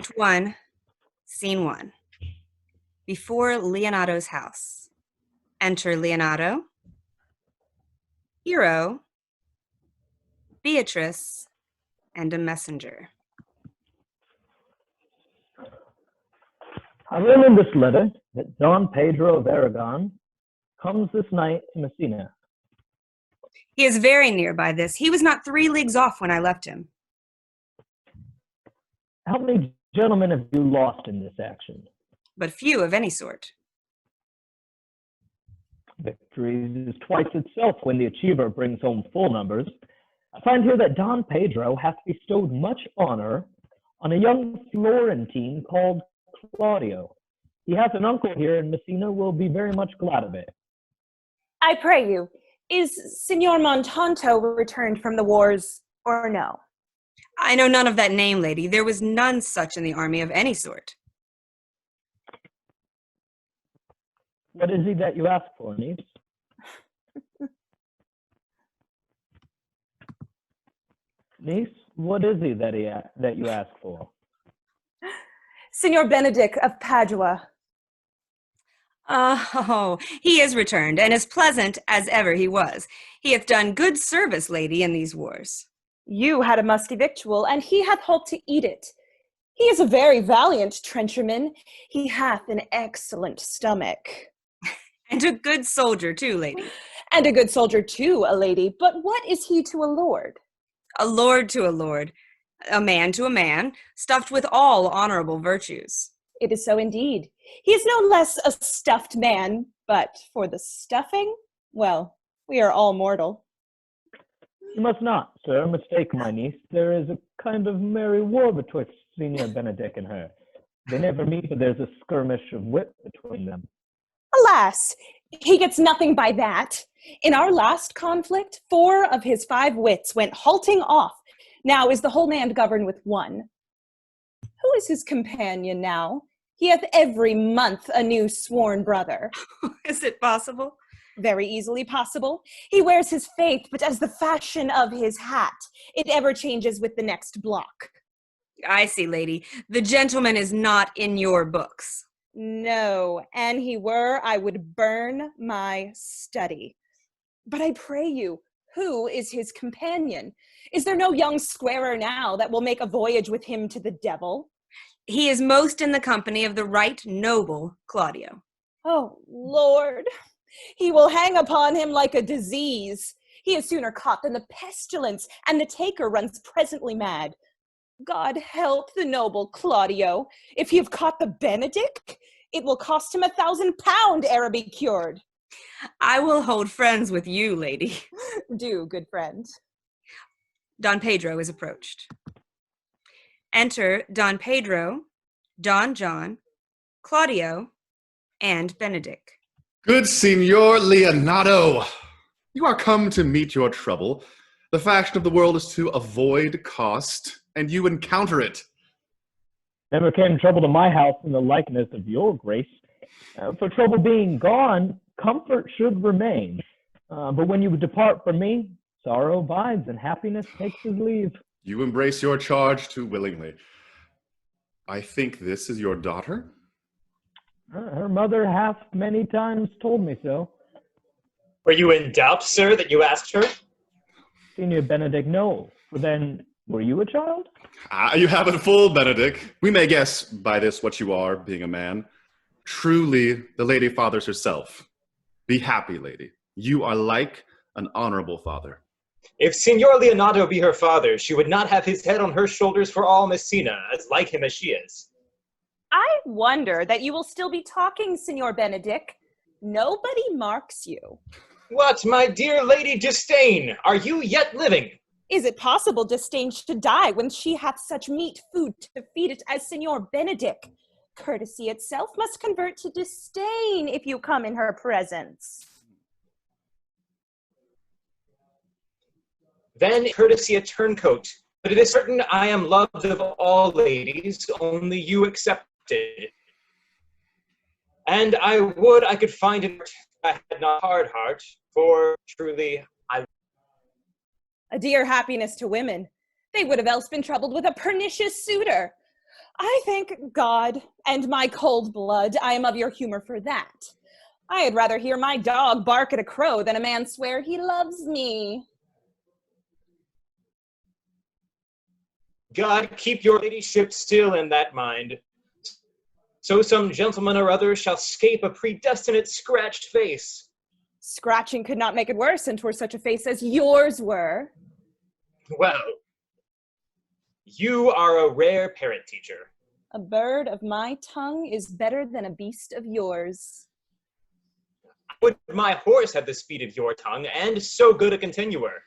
Act 1, Scene 1. Before Leonato's house. Enter Leonato, Hero, Beatrice, and a messenger. I learn in this letter that Don Pedro of Aragon comes this night to Messina. He is very near by this. He was not 3 leagues off when I left him. How many gentlemen have you lost in this action? But few of any sort. Victory is twice itself when the achiever brings home full numbers. I find here that Don Pedro hath bestowed much honor on a young Florentine called Claudio. He has an uncle here in Messina, will be very much glad of it. I pray you, is Signor Montanto returned from the wars, or no? I know none of that name, lady. There was none such in the army of any sort. What is he that you ask for, niece? Niece, what is he that you ask for? Signor Benedict of Padua. Oh, he is returned, and as pleasant as ever he was. He hath done good service, lady, in these wars. You had a musty victual, and he hath holp to eat it. He is a very valiant trencherman. He hath an excellent stomach. And a good soldier, too, lady. And a good soldier, too, a lady. But what is he to a lord? A lord to a lord. A man to a man, stuffed with all honorable virtues. It is so indeed. He is no less a stuffed man, but for the stuffing, well, we are all mortal. You must not, sir, mistake my niece. There is a kind of merry war betwixt Signor Benedict and her. They never meet, but there's a skirmish of wit between them. Alas, he gets nothing by that. In our last conflict, 4 of his 5 wits went halting off. Now is the whole land governed with 1. Who is his companion now? He hath every month a new sworn brother. Is it possible? Very easily possible. He wears his faith, but as the fashion of his hat, it ever changes with the next block. I see, lady. The gentleman is not in your books. No, an he were, I would burn my study. But I pray you, who is his companion? Is there no young squarer now that will make a voyage with him to the devil? He is most in the company of the right noble Claudio. Oh, Lord, he will hang upon him like a disease. He is sooner caught than the pestilence, and the taker runs presently mad. God help the noble Claudio. If he have caught the Benedict, it will cost him £1,000 ere be cured. I will hold friends with you, lady. Do, good friend. Don Pedro is approached. Enter Don Pedro, Don John, Claudio, and Benedict. Good Signor Leonato, you are come to meet your trouble. The fashion of the world is to avoid cost, and you encounter it. Never came trouble to my house in the likeness of your grace. For trouble being gone, comfort should remain. But when you depart from me, sorrow bides and happiness takes his leave. You embrace your charge too willingly. I think this is your daughter? Her mother hath many times told me so. Were you in doubt, sir, that you asked her? Signor Benedict, no. But then, were you a child? You have it full, Benedict. We may guess by this what you are, being a man. Truly, the lady fathers herself. Be happy, lady. You are like an honorable father. If Signor Leonato be her father, she would not have his head on her shoulders for all Messina, as like him as she is. I wonder that you will still be talking, Signor Benedict. Nobody marks you. What, my dear Lady Disdain, are you yet living? Is it possible Disdain should die when she hath such meat food to feed it as Signor Benedict? Courtesy itself must convert to disdain if you come in her presence. Then courtesy a turncoat, but it is certain I am loved of all ladies, only you excepted. And I would I could find it if I had not hard heart, for truly I... A dear happiness to women. They would have else been troubled with a pernicious suitor. I thank God and my cold blood I am of your humor for that. I had rather hear my dog bark at a crow than a man swear he loves me. God keep your ladyship still in that mind. So some gentleman or other shall scape a predestinate scratched face. Scratching could not make it worse, and 'twere such a face as yours were. Well, you are a rare parent teacher. A bird of my tongue is better than a beast of yours. Would my horse have the speed of your tongue, and so good a continuer.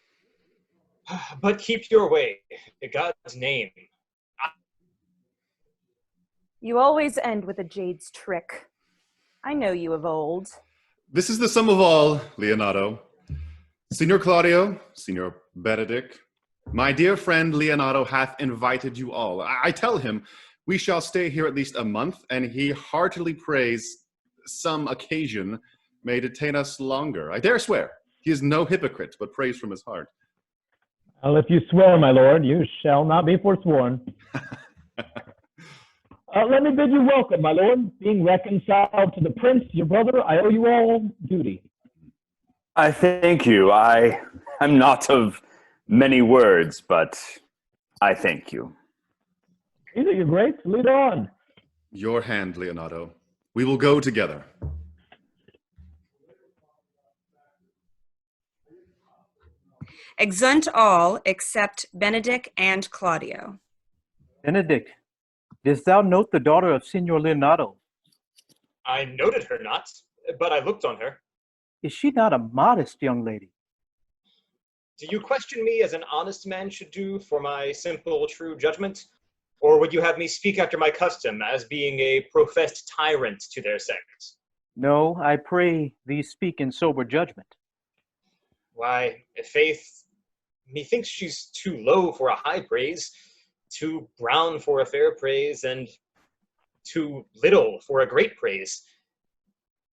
But keep your way, in God's name. You always end with a jade's trick. I know you of old. This is the sum of all, Leonardo. Signor Claudio, Signor Benedict, my dear friend Leonardo hath invited you all. I tell him we shall stay here at least a month, and he heartily prays some occasion may detain us longer. I dare swear, he is no hypocrite, but prays from his heart. Well, if you swear, my lord, you shall not be forsworn. Let me bid you welcome, my lord. Being reconciled to the prince, your brother, I owe you all duty. I thank you. I'm not of many words, but I thank you. Either your grace, lead on. Your hand, Leonardo. We will go together. Exeunt all except Benedict and Claudio. Benedict, didst thou note the daughter of Signor Leonardo? I noted her not, but I looked on her. Is she not a modest young lady? Do you question me as an honest man should do for my simple, true judgment? Or would you have me speak after my custom, as being a professed tyrant to their sex? No, I pray thee speak in sober judgment. Why, faith, methinks she's too low for a high praise, too brown for a fair praise, and too little for a great praise.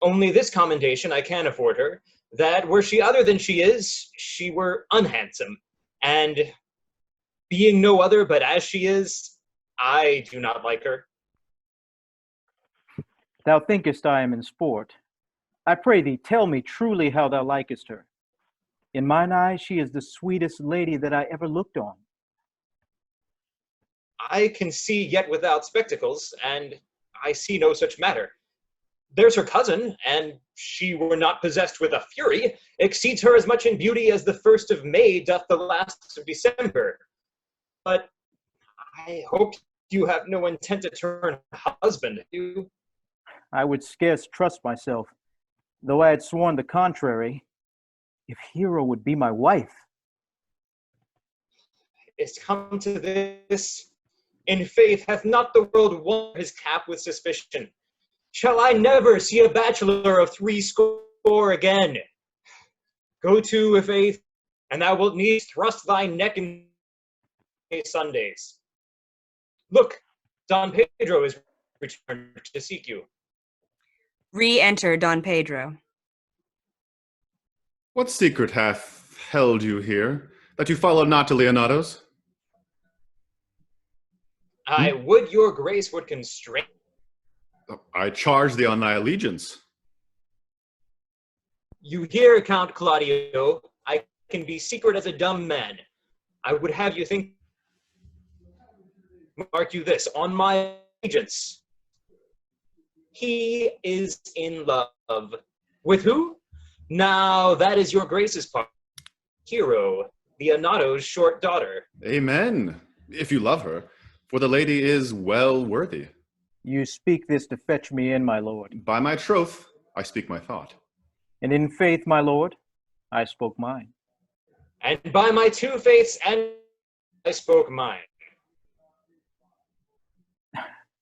Only this commendation I can afford her, that were she other than she is, she were unhandsome, and being no other but as she is, I do not like her. Thou thinkest I am in sport. I pray thee, tell me truly how thou likest her. In mine eyes, she is the sweetest lady that I ever looked on. I can see yet without spectacles, and I see no such matter. There's her cousin, and she were not possessed with a fury, exceeds her as much in beauty as the 1st of May doth the last of December. But I hope you have no intent to turn husband, you? I would scarce trust myself, though I had sworn the contrary, if Hero would be my wife. It's come to this. In faith hath not the world worn his cap with suspicion. Shall I never see a bachelor of 80 again? Go to, faith, and thou wilt needs thrust thy neck in Sundays. Look, Don Pedro is returned to seek you. Re-enter Don Pedro. What secret hath held you here, that you follow not to Leonardo's? I would your grace would constrain. I charge thee on thy allegiance. You hear, Count Claudio, I can be secret as a dumb man. I would have you think, mark you this, on my allegiance. He is in love. With who? Now, that is your grace's part. Hero, Leonardo's short daughter. Amen, if you love her, for the lady is well worthy. You speak this to fetch me in, my lord. By my troth, I speak my thought. And in faith, my lord, I spoke mine. And by my 2 faiths, and I spoke mine.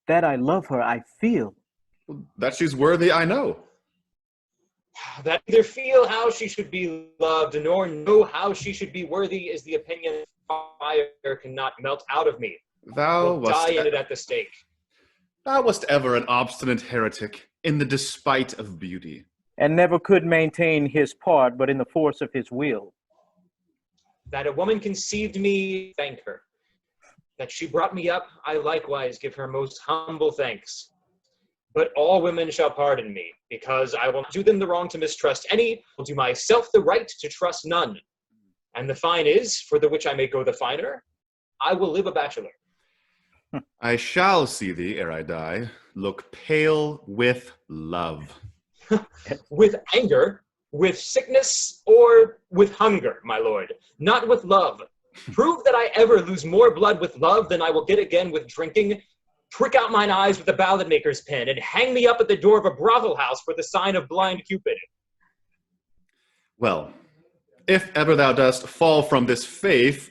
That I love her, I feel. That she's worthy, I know. That neither feel how she should be loved, nor know how she should be worthy is the opinion fire cannot melt out of me. Thou Will die in it wast, at the stake. thou wast ever an obstinate heretic in the despite of beauty. And never could maintain his part but in the force of his will. That a woman conceived me, thank her. that she brought me up, I likewise give her most humble thanks. But all women shall pardon me, because I will not do them the wrong to mistrust any, will do myself the right to trust none. And the fine is, for the which I may go the finer, I will live a bachelor. I shall see thee, ere I die, look pale with love. With anger, with sickness, or with hunger, my lord, not with love. Prove that I ever lose more blood with love than I will get again with drinking. Prick out mine eyes with a ballad maker's pen, and hang me up at the door of a brothel house for the sign of blind Cupid. Well, if ever thou dost fall from this faith,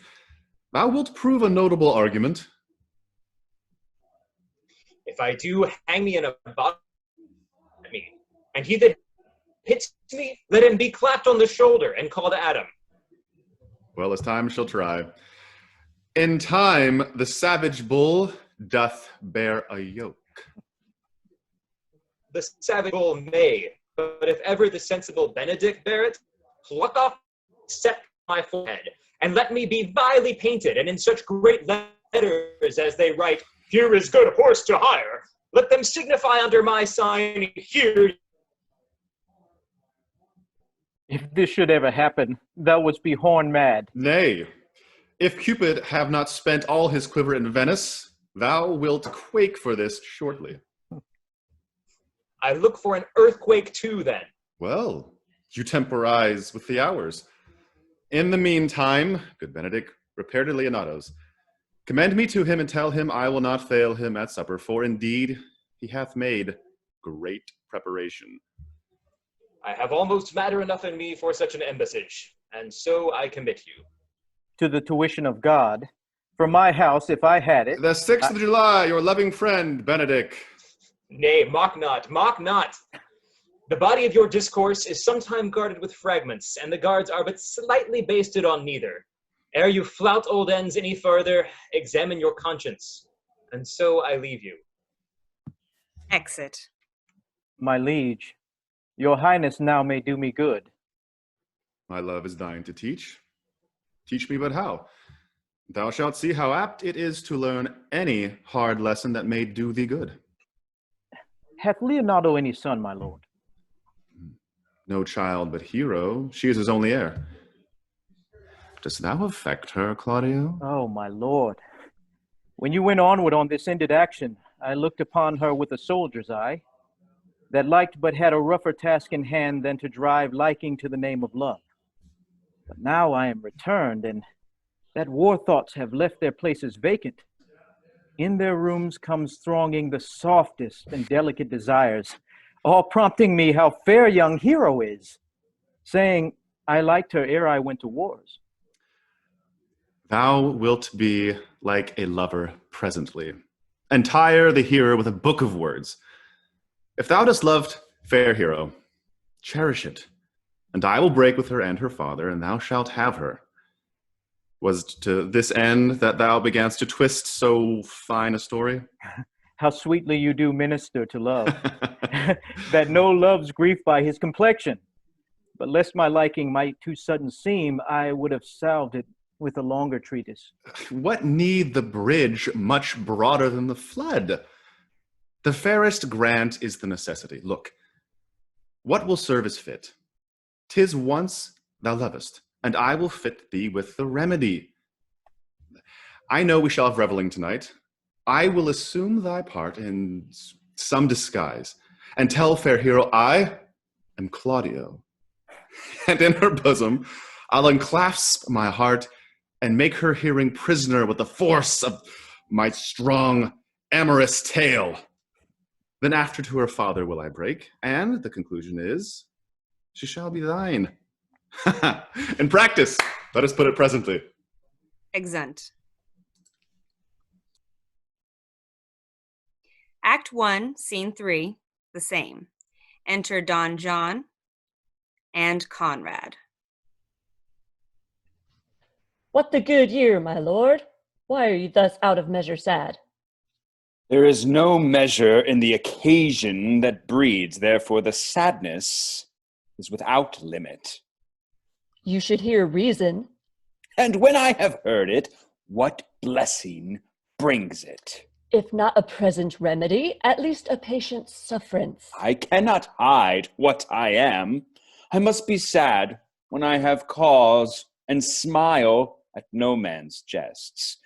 thou wilt prove a notable argument. If I do, hang me in a bottom at me, and he that hits me, let him be clapped on the shoulder and called Adam. Well, as time shall try. In time, the savage bull doth bear a yoke. The savage bull may, but if ever the sensible Benedict bear it, pluck off, set my forehead, and let me be vilely painted, and in such great letters as they write, "Here is good horse to hire." Let them signify under my sign, "Here." If this should ever happen, thou wouldst be horn mad. Nay, if Cupid have not spent all his quiver in Venice, thou wilt quake for this shortly. I look for an earthquake too, then. Well, you temporize with the hours. In the meantime, good Benedict, repair to Leonato's. Commend me to him and tell him I will not fail him at supper, for indeed he hath made great preparation. I have almost matter enough in me for such an embassage, and so I commit you. To the tuition of God. For my house, if I had it. The 6th of July, your loving friend, Benedict. Nay, mock not, mock not. The body of your discourse is sometime guarded with fragments, and the guards are but slightly basted on neither. Ere you flout old ends any further, examine your conscience. And so I leave you. Exit. My liege, your highness now may do me good. My love is thine to teach. Teach me but how. Thou shalt see how apt it is to learn any hard lesson that may do thee good. Hath Leonato any son, my lord? No child but Hero. She is his only heir. Dost thou affect her, Claudio? Oh, my lord. When you went onward on this ended action, I looked upon her with a soldier's eye, that liked but had a rougher task in hand than to drive liking to the name of love. But now I am returned, and that war thoughts have left their places vacant. In their rooms comes thronging the softest and delicate desires, all prompting me how fair young Hero is, saying, I liked her ere I went to wars. Thou wilt be like a lover presently, and tire the hearer with a book of words. If thou dost love fair Hero, cherish it, and I will break with her and her father, and thou shalt have her. Was to this end that thou beganst to twist so fine a story? How sweetly you do minister to love, that no loves grief by his complexion. But lest my liking might too sudden seem, I would have salved it with a longer treatise. What need the bridge much broader than the flood? The fairest grant is the necessity. Look, what will serve as fit? 'Tis once thou lovest, and I will fit thee with the remedy. I know we shall have reveling tonight. I will assume thy part in some disguise, and tell fair Hero I am Claudio. And in her bosom I'll unclasp my heart and make her hearing prisoner with the force of my strong amorous tale. Then after to her father will I break, and the conclusion is, she shall be thine. In practice, let us put it presently. Exeunt. Act 1, Scene 3, the same. Enter Don John and Conrad. What the good year, my lord? Why are you thus out of measure sad? There is no measure in the occasion that breeds, therefore the sadness is without limit. You should hear reason. And when I have heard it, what blessing brings it? If not a present remedy, at least a patient's sufferance. I cannot hide what I am. I must be sad when I have cause, and smile at no man's jests.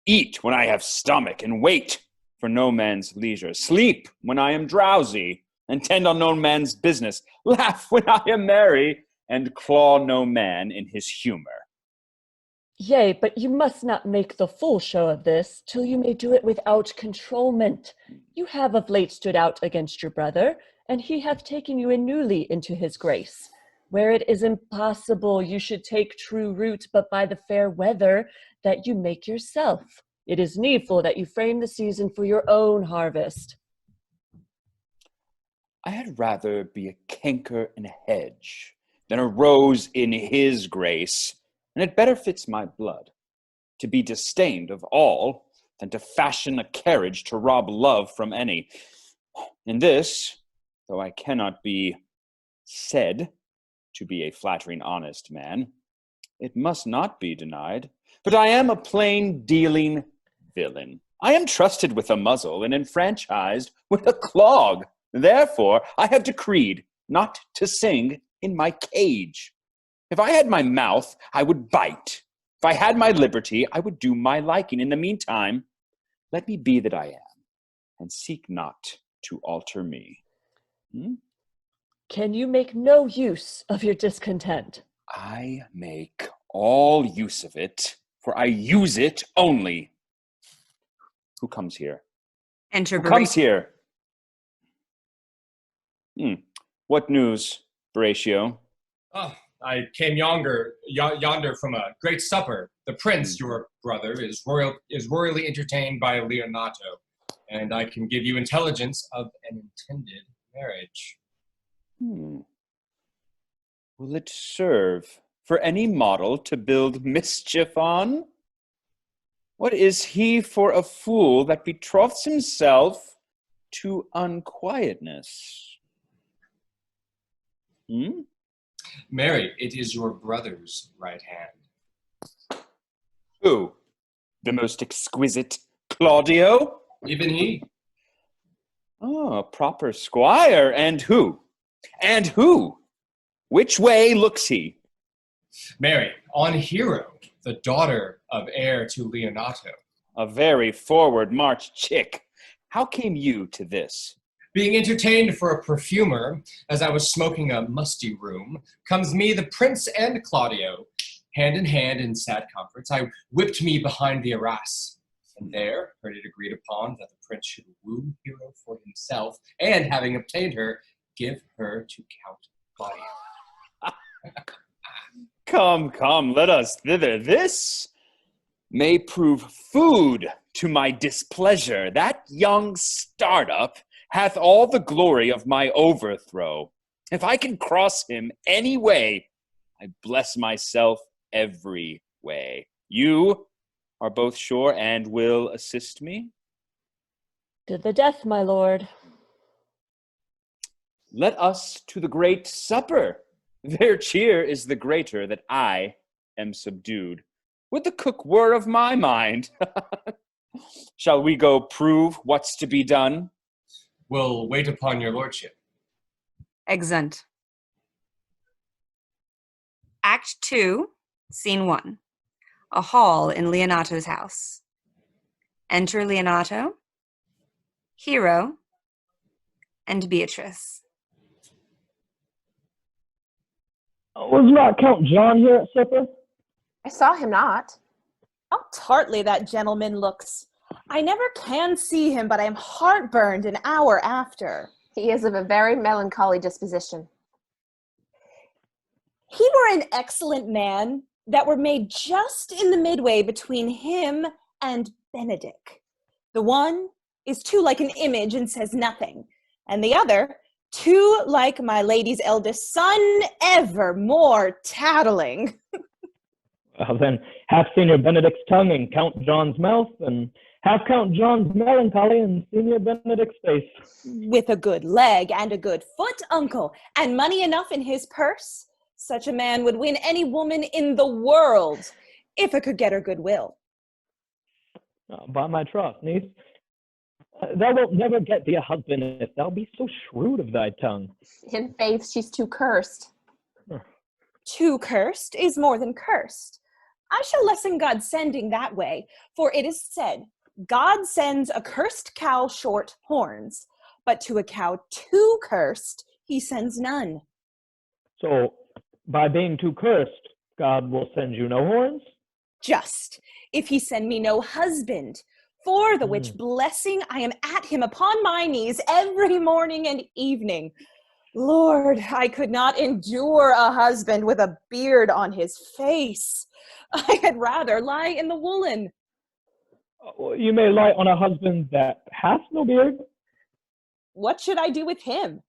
Eat when I have stomach, and wait for no man's leisure. Sleep when I am drowsy, and tend on no man's business. Laugh when I am merry, and claw no man in his humor. Yea, but you must not make the full show of this, till you may do it without controlment. You have of late stood out against your brother, and he hath taken you in newly into his grace. Where it is impossible you should take true root but by the fair weather that you make yourself. It is needful that you frame the season for your own harvest. I had rather be a canker in a hedge than a rose in his grace, and it better fits my blood to be disdained of all than to fashion a carriage to rob love from any. In this, though I cannot be said to be a flattering honest man, it must not be denied, but I am a plain dealing villain. I am trusted with a muzzle and enfranchised with a clog. Therefore, I have decreed not to sing in my cage. If I had my mouth, I would bite. If I had my liberty, I would do my liking. In the meantime, let me be that I am, and seek not to alter me. Can you make no use of your discontent? I make all use of it, for I use it only. Who comes here? Enter Who comes Berat- here? What news, Horatio? Oh, I came yonder from a great supper. The prince, your brother, is royally entertained by Leonato, and I can give you intelligence of an intended marriage. Will it serve for any model to build mischief on? What is he for a fool that betroths himself to unquietness? Mary, it is your brother's right hand. Who? The most exquisite Claudio? Even he. Oh, a proper squire. And who? And who? Which way looks he? Mary, on Hero, the daughter of heir to Leonato. A very forward march chick. How came you to this? Being entertained for a perfumer, as I was smoking a musty room, comes me the prince and Claudio, hand in hand in sad conference. I whipped me behind the arras, and there heard it agreed upon that the prince should woo Hero for himself, and having obtained her, give her to Count Claudio. Come, let us thither. This may prove food to my displeasure. That young startup hath all the glory of my overthrow. If I can cross him any way, I bless myself every way. You are both sure and will assist me? To the death, my lord. Let us to the great supper. Their cheer is the greater that I am subdued. Would the cook were of my mind. Shall we go prove what's to be done? We'll wait upon your lordship. Exeunt. Act 2, Scene 1. A hall in Leonato's house. Enter Leonato, Hero, and Beatrice. Was not Count John here at supper? I saw him not. How tartly that gentleman looks. I never can see him, but I am heartburned an hour after. He is of a very melancholy disposition. He were an excellent man that were made just in the midway between him and Benedick. The one is too like an image and says nothing, and the other too like my lady's eldest son, ever more tattling. Well, then, half Senior Benedict's tongue in Count John's mouth, and half Count John's melancholy in Senior Benedict's face. With a good leg and a good foot, uncle, and money enough in his purse, such a man would win any woman in the world, if I could get her goodwill. By my troth, niece, thou wilt never get thee a husband if thou be so shrewd of thy tongue. In faith, she's too cursed. Too cursed is more than cursed. I shall lessen God's sending that way, for it is said, God sends a cursed cow short horns, but to a cow too cursed, he sends none. So, by being too cursed, God will send you no horns? Just, if he send me no husband, for the which blessing I am at him upon my knees every morning and evening. Lord, I could not endure a husband with a beard on his face. I had rather lie in the woolen. You may light on a husband that hath no beard. What should I do with him?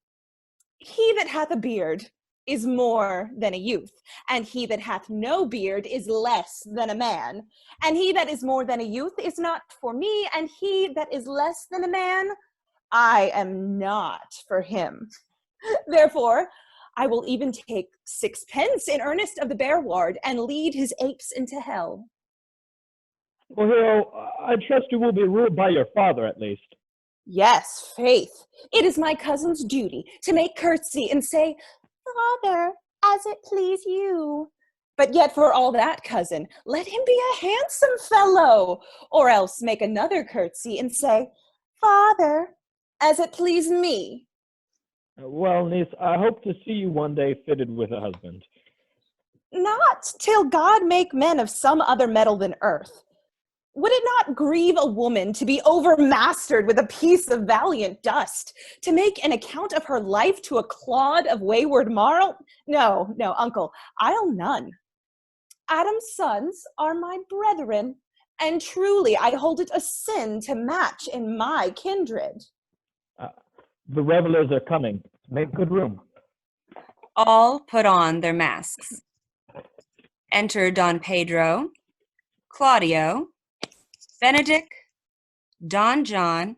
He that hath a beard is more than a youth, and he that hath no beard is less than a man. And he that is more than a youth is not for me, and he that is less than a man, I am not for him. Therefore, I will even take 6 pence in earnest of the bear ward, and lead his apes into hell. Well, hero, I trust you will be ruled by your father at least. Yes, faith. It is my cousin's duty to make curtsy and say, Father, as it please you. But yet for all that, cousin, let him be a handsome fellow, or else make another curtsy and say, Father, as it please me. Well, niece, I hope to see you one day fitted with a husband. Not till God make men of some other metal than earth. Would it not grieve a woman to be overmastered with a piece of valiant dust, to make an account of her life to a clod of wayward marl? No, uncle, I'll none. Adam's sons are my brethren, and truly I hold it a sin to match in my kindred. The revelers are coming. Make good room. All put on their masks. Enter Don Pedro, Claudio, Benedict, Don John,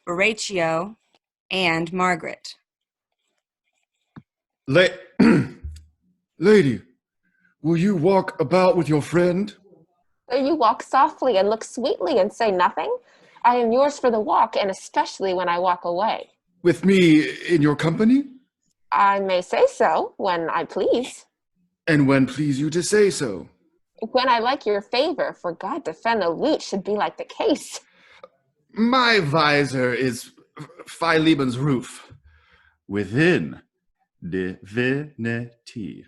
Horatio, and Margaret. Lady, will you walk about with your friend? Will you walk softly and look sweetly and say nothing? I am yours for the walk, and especially when I walk away. With me in your company? I may say so, when I please. And when please you to say so? When I like your favor, for God defend the lute should be like the case. My visor is Philemon's roof, within divinity.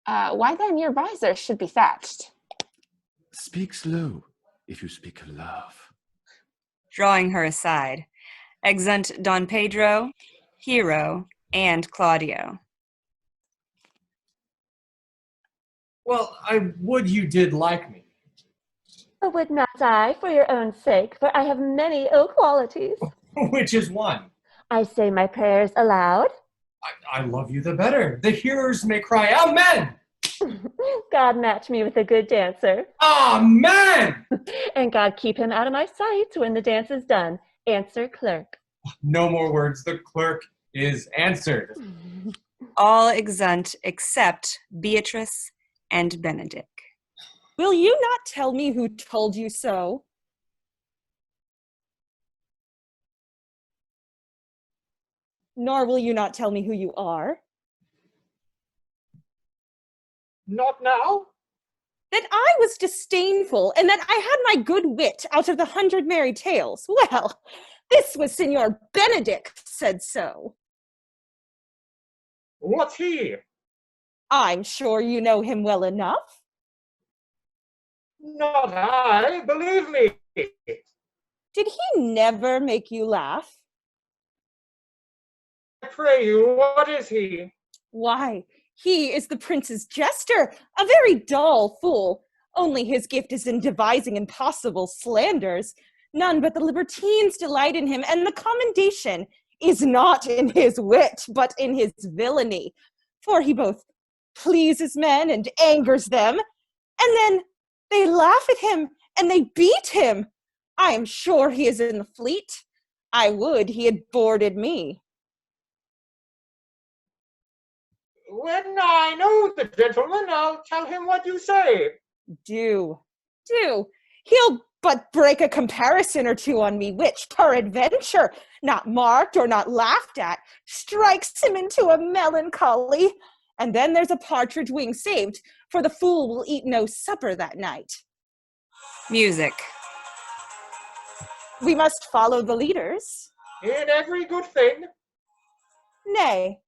Why then your visor should be thatched? Speak slow, if you speak of love. Drawing her aside, exeunt Don Pedro, Hero, and Claudio. Well, I would you did like me. But would not I for your own sake, for I have many ill qualities. Which is one? I say my prayers aloud. I love you the better. The hearers may cry, Amen! God match me with a good dancer. Amen! And God keep him out of my sight when the dance is done. Answer clerk. No more words. The clerk is answered. All exeunt except Beatrice and Benedict. Will you not tell me who told you so? Nor will you not tell me who you are? Not now? That I was disdainful, and that I had my good wit out of the 100 merry tales. Well, this was Signor Benedict said so. What's he? I'm sure you know him well enough. Not I, believe me. Did he never make you laugh? I pray you, what is he? Why, he is the prince's jester, a very dull fool. Only his gift is in devising impossible slanders. None but the libertines delight in him, and the commendation is not in his wit, but in his villainy. For he both pleases men and angers them, and then they laugh at him and they beat him. I am sure he is in the fleet. I would he had boarded me. When I know the gentleman, I'll tell him what you say. Do. Do. He'll but break a comparison or two on me, which, peradventure, not marked or not laughed at, strikes him into a melancholy. And then there's a partridge wing saved, for the fool will eat no supper that night. Music. We must follow the leaders. In every good thing. Nay,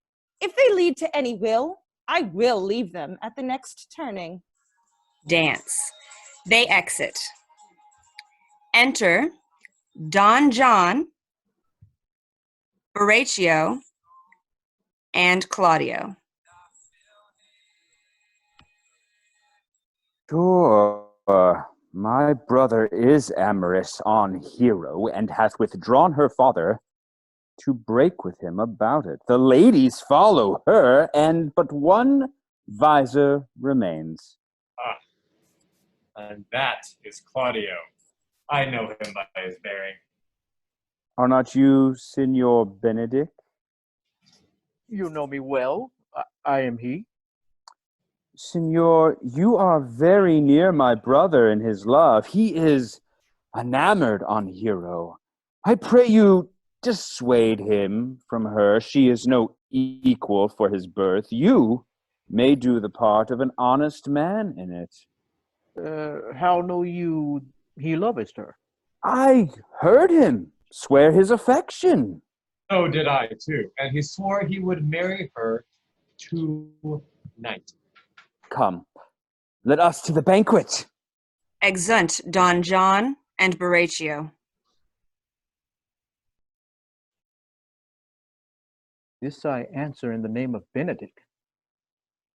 if they lead to any will, I will leave them at the next turning. Dance. They exit. Enter Don John, Horatio, and Claudio. Sure, my brother is amorous on Hero, and hath withdrawn her father to break with him about it. The ladies follow her, and but one visor remains. Ah, and that is Claudio. I know him by his bearing. Are not you Signor Benedict? You know me well. I am he. Signor, you are very near my brother in his love. He is enamored on Hero. I pray you dissuade him from her. She is no equal for his birth. You may do the part of an honest man in it. How know you he lovest her? I heard him swear his affection. So did I, too. And he swore he would marry her tonight. Come, let us to the banquet. Exeunt Don John and Horatio. This I answer in the name of Benedict.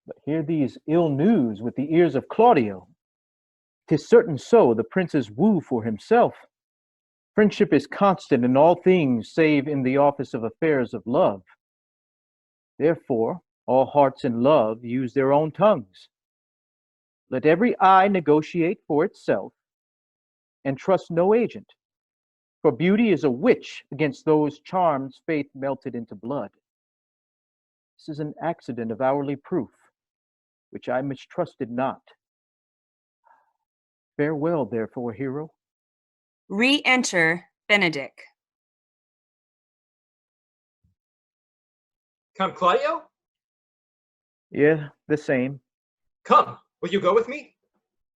But hear these ill news with the ears of Claudio. 'Tis certain so the prince is woo for himself. Friendship is constant in all things, save in the office of affairs of love. Therefore, all hearts in love use their own tongues. Let every eye negotiate for itself, and trust no agent. For beauty is a witch against those charms faith melted into blood. This is an accident of hourly proof, which I mistrusted not. Farewell, therefore, Hero. Re-enter Benedict. Come, Claudio? Yeah, the same. Come, will you go with me?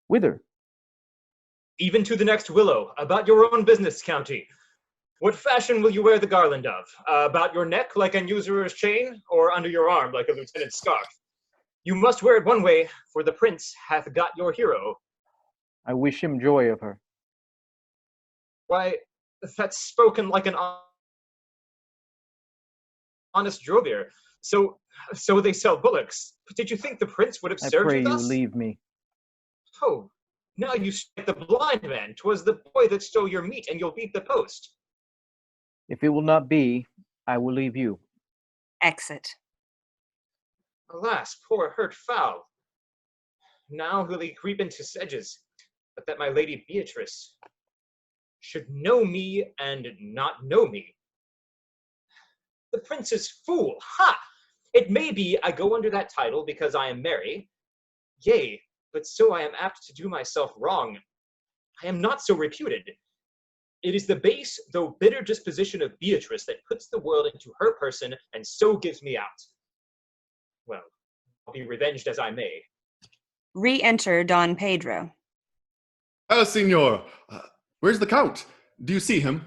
Whither? Even to the next willow, about your own business, County. What fashion will you wear the garland of? About your neck like an usurer's chain, or under your arm like a lieutenant's scarf? You must wear it one way, for the prince hath got your hero. I wish him joy of her. Why, that's spoken like an honest drovier. So they sell bullocks. But did you think the prince would have I served pray you you thus? leave me. Oh, now you strike the blind man. 'Twas the boy that stole your meat, and you'll beat the post. If it will not be, I will leave you. Exit. Alas, poor hurt fowl. Now will he creep into sedges, but that my lady Beatrice should know me and not know me. The prince is fool. Ha! It may be I go under that title because I am merry. Yea, but so I am apt to do myself wrong. I am not so reputed. It is the base, though bitter disposition of Beatrice that puts the world into her person and so gives me out. Well, I'll be revenged as I may. Re-enter Don Pedro. Signor, where's the Count? Do you see him?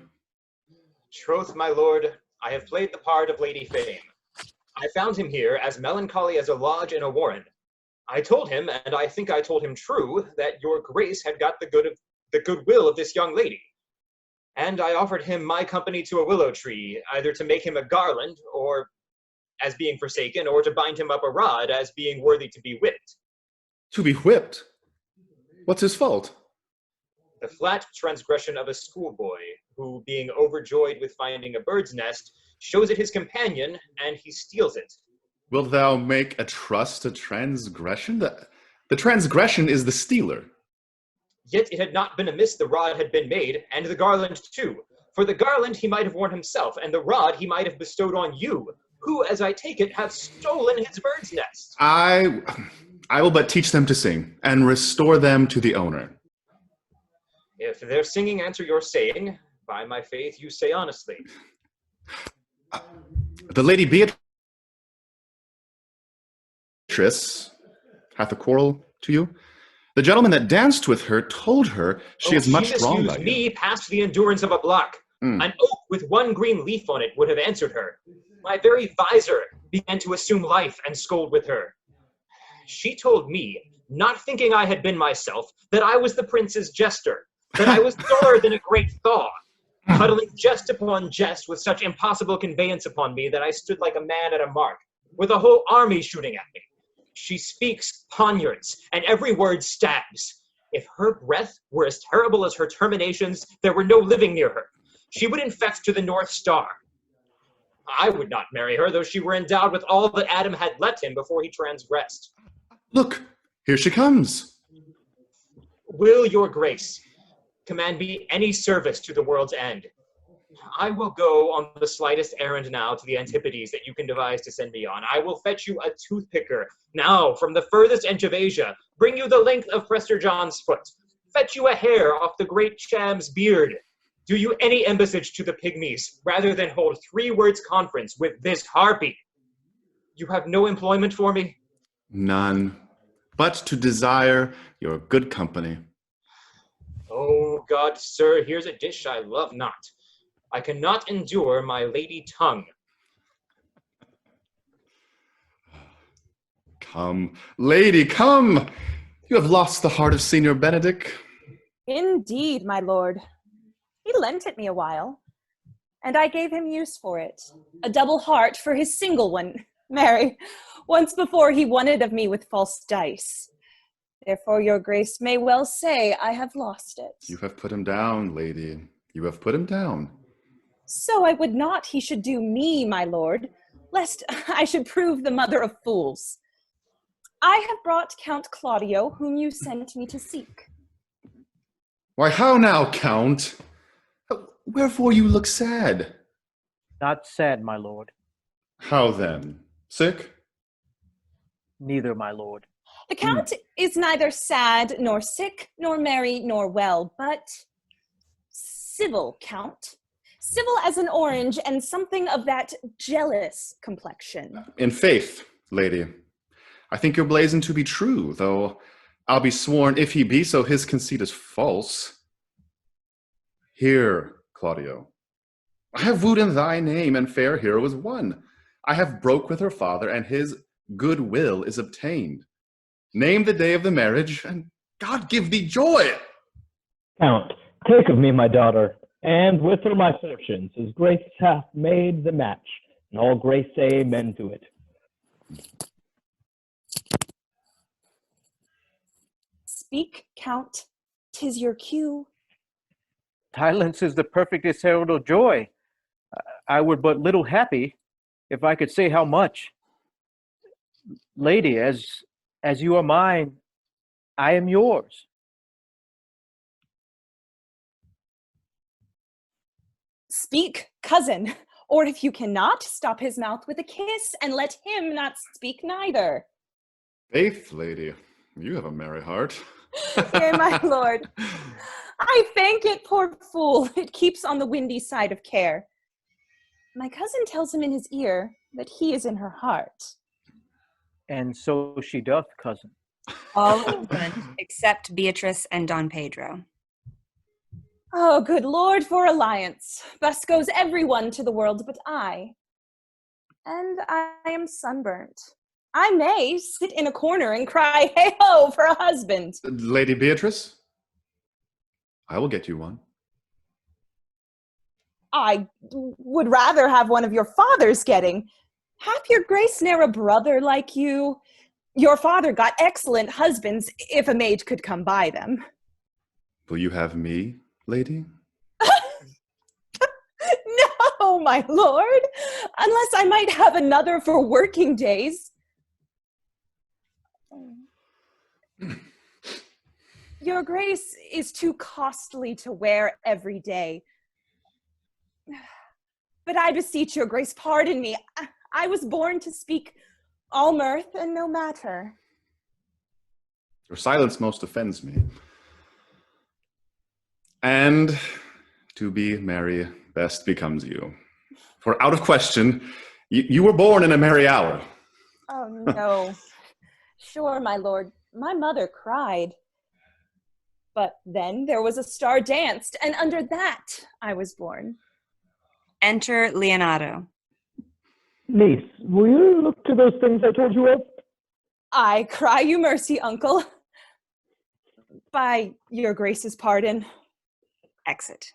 Troth, my lord, I have played the part of Lady Fame. I found him here as melancholy as a lodge in a warren. I told him, and I think I told him true, that your grace had got the goodwill of this young lady. And I offered him my company to a willow tree, either to make him a garland, or as being forsaken, or to bind him up a rod as being worthy to be whipped. To be whipped? What's his fault? The flat transgression of a schoolboy, who, being overjoyed with finding a bird's nest, shows it his companion, and he steals it. Wilt thou make a trust to transgression? The transgression is the stealer. Yet it had not been amiss the rod had been made, and the garland too. For the garland he might have worn himself, and the rod he might have bestowed on you, who, as I take it, have stolen his bird's nest. I will but teach them to sing, and restore them to the owner. If their singing answer your saying, by my faith you say honestly. The Lady Beatrice hath a quarrel to you? The gentleman that danced with her told her she is much wronged by misused you. me past the endurance of a block. An oak with one green leaf on it would have answered her. My very visor began to assume life and scold with her. She told me, not thinking I had been myself, that I was the prince's jester, that I was duller than a great thaw, huddling jest upon jest with such impossible conveyance upon me that I stood like a man at a mark, with a whole army shooting at me. She speaks poniards, and every word stabs. If her breath were as terrible as her terminations, there were no living near her. She would infect to the North Star. I would not marry her, though she were endowed with all that Adam had let him before he transgressed. Look, here she comes. Will your grace command me any service to the world's end? I will go on the slightest errand now to the Antipodes that you can devise to send me on. I will fetch you a toothpicker now from the furthest edge of Asia, bring you the length of Prester John's foot, fetch you a hair off the great Cham's beard, do you any embassage to the Pygmies, rather than hold 3 words conference with this harpy. You have no employment for me? None, but to desire your good company. Oh God, sir, here's a dish I love not. I cannot endure my lady tongue. Come, lady, come! You have lost the heart of Senior Benedict. Indeed, my lord. He lent it me a while, and I gave him use for it. A double heart for his single one. Marry, once before he won it of me with false dice. Therefore your grace may well say I have lost it. You have put him down, lady. You have put him down. So I would not he should do me, my lord, lest I should prove the mother of fools. I have brought Count Claudio, whom you sent me to seek. Why, how now, Count? Wherefore you look sad? Not sad, my lord. How then? Sick? Neither, my lord. The Count is neither sad, nor sick, nor merry, nor well, but civil, Count. Civil as an orange, and something of that jealous complexion. In faith, lady, I think your blazon to be true, though I'll be sworn if he be so his conceit is false. Here, Claudio, I have wooed in thy name, and fair hero is won. I have broke with her father, and his good will is obtained. Name the day of the marriage, and God give thee joy. Count, take of me my daughter, and with her my fortunes, as grace hath made the match, and all grace say amen to it. Speak, Count, 'tis your cue. Silence is the perfectest herald of joy. I were but little happy if I could say how much. Lady, as you are mine, I am yours. Speak, cousin, or if you cannot, stop his mouth with a kiss, and let him not speak neither. Faith, lady, you have a merry heart. Yea, my lord. I thank it, poor fool. It keeps on the windy side of care. My cousin tells him in his ear that he is in her heart. And so she doth, cousin. All England, except Beatrice and Don Pedro. Oh, good Lord, for alliance. Thus goes everyone to the world but I. And I am sunburnt. I may sit in a corner and cry, hey-ho, for a husband. Lady Beatrice, I will get you one. I would rather have one of your father's getting. Hath your grace ne'er a brother like you? Your father got excellent husbands, if a maid could come by them. Will you have me, lady? No, my lord, unless I might have another for working days. Your grace is too costly to wear every day. But I beseech your grace, pardon me. I was born to speak all mirth and no matter. Your silence most offends me. And to be merry best becomes you. For out of question, you were born in a merry hour. Oh, no. Sure, my lord. My mother cried. But then there was a star danced, and under that I was born. Enter Leonardo. Niece, will you look to those things I told you of? I cry you mercy, uncle. By your grace's pardon. Exit.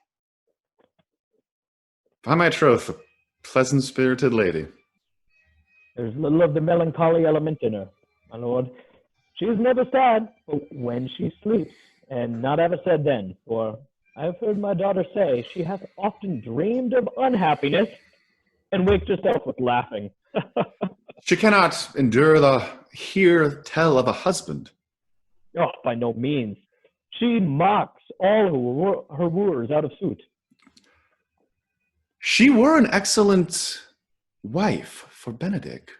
By my troth, a pleasant-spirited lady. There's little of the melancholy element in her, my lord. She is never sad, but when she sleeps, and not ever said then, for I've heard my daughter say she hath often dreamed of unhappiness and waked herself with laughing. She cannot endure the hear tell of a husband. Oh, by no means. She mocks all her wooers out of suit. She were an excellent wife for Benedict.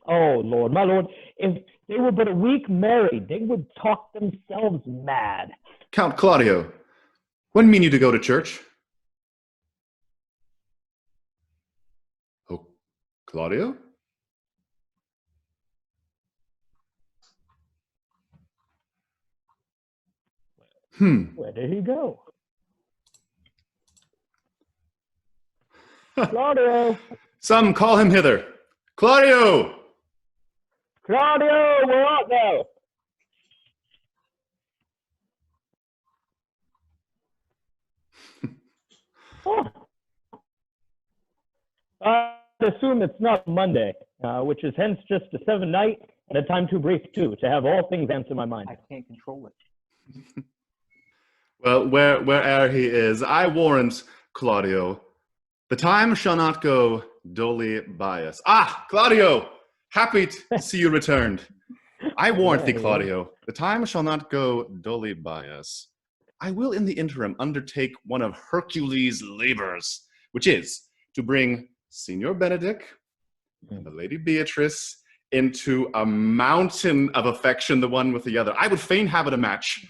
Oh, Lord, my lord, if they were but a week married, they would talk themselves mad. Count Claudio, when mean you to go to church? Oh, Claudio? Where did he go? Claudio! Some call him hither. Claudio! Claudio, where art thou? Oh. I assume it's not Monday, which is hence just a 7 night and a time too brief, too, to have all things answer my mind. I can't control it. Well, where'er he is, I warrant, Claudio, the time shall not go dully by us. Ah, Claudio! Happy to see you returned. I warrant thee, Claudio, the time shall not go dully by us. I will in the interim undertake one of Hercules' labors, which is to bring Signor Benedict and the Lady Beatrice into a mountain of affection, the one with the other. I would fain have it a match,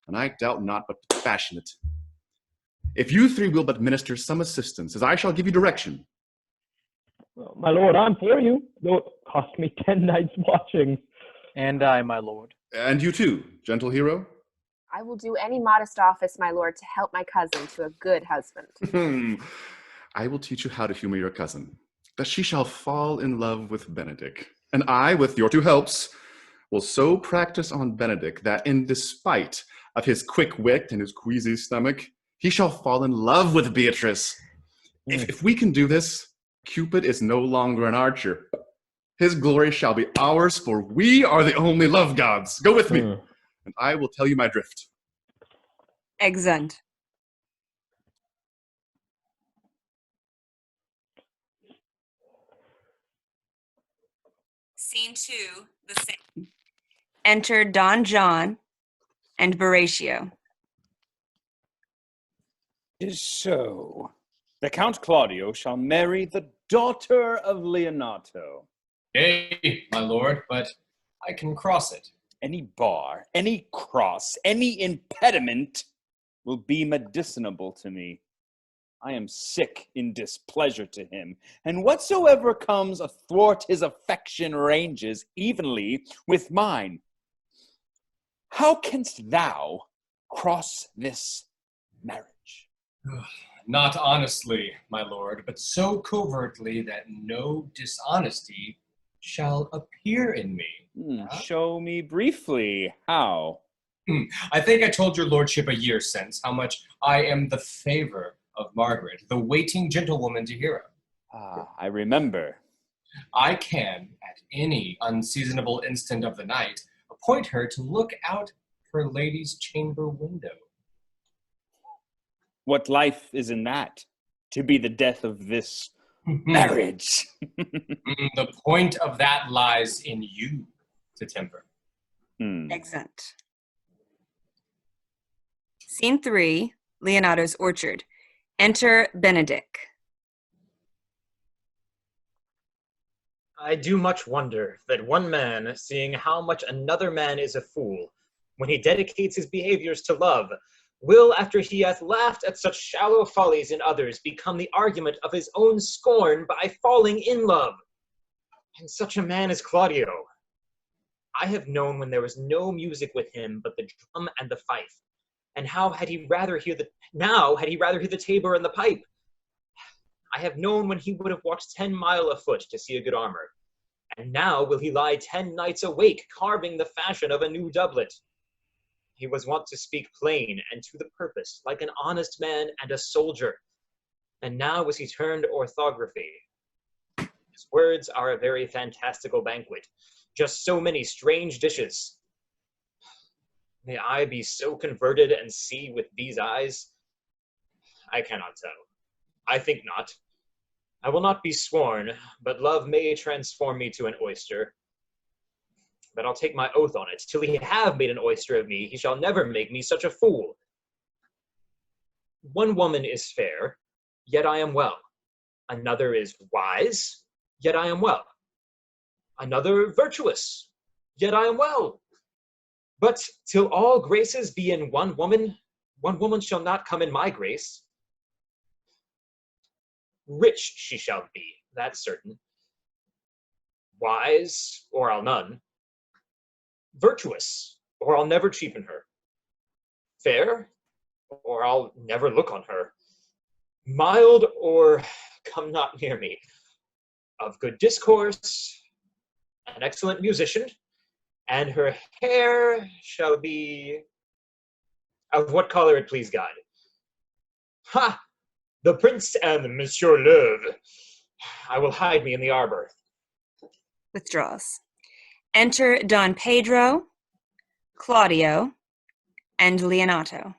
and I doubt not but fashion it. If you three will but minister some assistance, as I shall give you direction. Well, my lord, I'm for you, though it cost me 10 nights watching. And I, my lord. And you too, gentle hero. I will do any modest office, my lord, to help my cousin to a good husband. I will teach you how to humor your cousin, that she shall fall in love with Benedict. And I, with your 2 helps, will so practice on Benedict that in despite of his quick wit and his queasy stomach, he shall fall in love with Beatrice. If we can do this, Cupid is no longer an archer. His glory shall be ours, for we are the only love gods. Go with me, and I will tell you my drift. Exeunt. Scene 2, the same. Enter Don John and Horatio. Is so. The Count Claudio shall marry the daughter of Leonato. Yea, my lord, but I can cross it. Any bar, any cross, any impediment will be medicinable to me. I am sick in displeasure to him, and whatsoever comes athwart his affection ranges evenly with mine. How canst thou cross this marriage? Not honestly, my lord, but so covertly that no dishonesty shall appear in me. Show me briefly how. I think I told your lordship a year since how much I am the favor of Margaret, the waiting gentlewoman to Hero. I remember. I can, at any unseasonable instant of the night, appoint her to look out her lady's chamber window. What life is in that, to be the death of this marriage? The point of that lies in you to temper. Exeunt. Scene 3, Leonato's orchard. Enter Benedict. I do much wonder that one man, seeing how much another man is a fool, when he dedicates his behaviors to love, will, after he hath laughed at such shallow follies in others, become the argument of his own scorn by falling in love. And such a man as Claudio. I have known when there was no music with him but the drum and the fife. And how had he rather hear the tabor and the pipe? I have known when he would have walked 10 mile afoot to see a good armor. And now will he lie 10 nights awake, carving the fashion of a new doublet. He was wont to speak plain and to the purpose, like an honest man and a soldier. And now was he turned orthography. His words are a very fantastical banquet, just so many strange dishes. May I be so converted and see with these eyes? I cannot tell. I think not. I will not be sworn, but love may transform me to an oyster. But I'll take my oath on it. Till he have made an oyster of me, he shall never make me such a fool. One woman is fair, yet I am well. Another is wise, yet I am well. Another virtuous, yet I am well. But till all graces be in one woman shall not come in my grace. Rich she shall be, that's certain. Wise, or I'll none. Virtuous, or I'll never cheapen her. Fair, or I'll never look on her. Mild, or come not near me. Of good discourse, an excellent musician, and her hair shall be of what color it please God. Ha! The prince and Monsieur Louvre. I will hide me in the arbor. Withdraws. Enter Don Pedro, Claudio, and Leonato.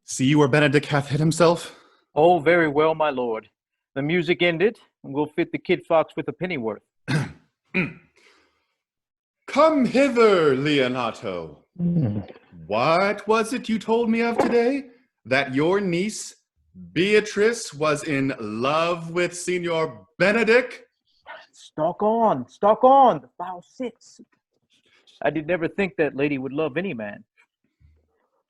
See you where Benedict hath hid himself? Oh, very well, my lord. The music ended, and we'll fit the kid fox with a pennyworth. Come hither, Leonato. What was it you told me of today? That your niece, Beatrice, was in love with Signor Benedict? Stalk on, the foul sits. I did never think that lady would love any man.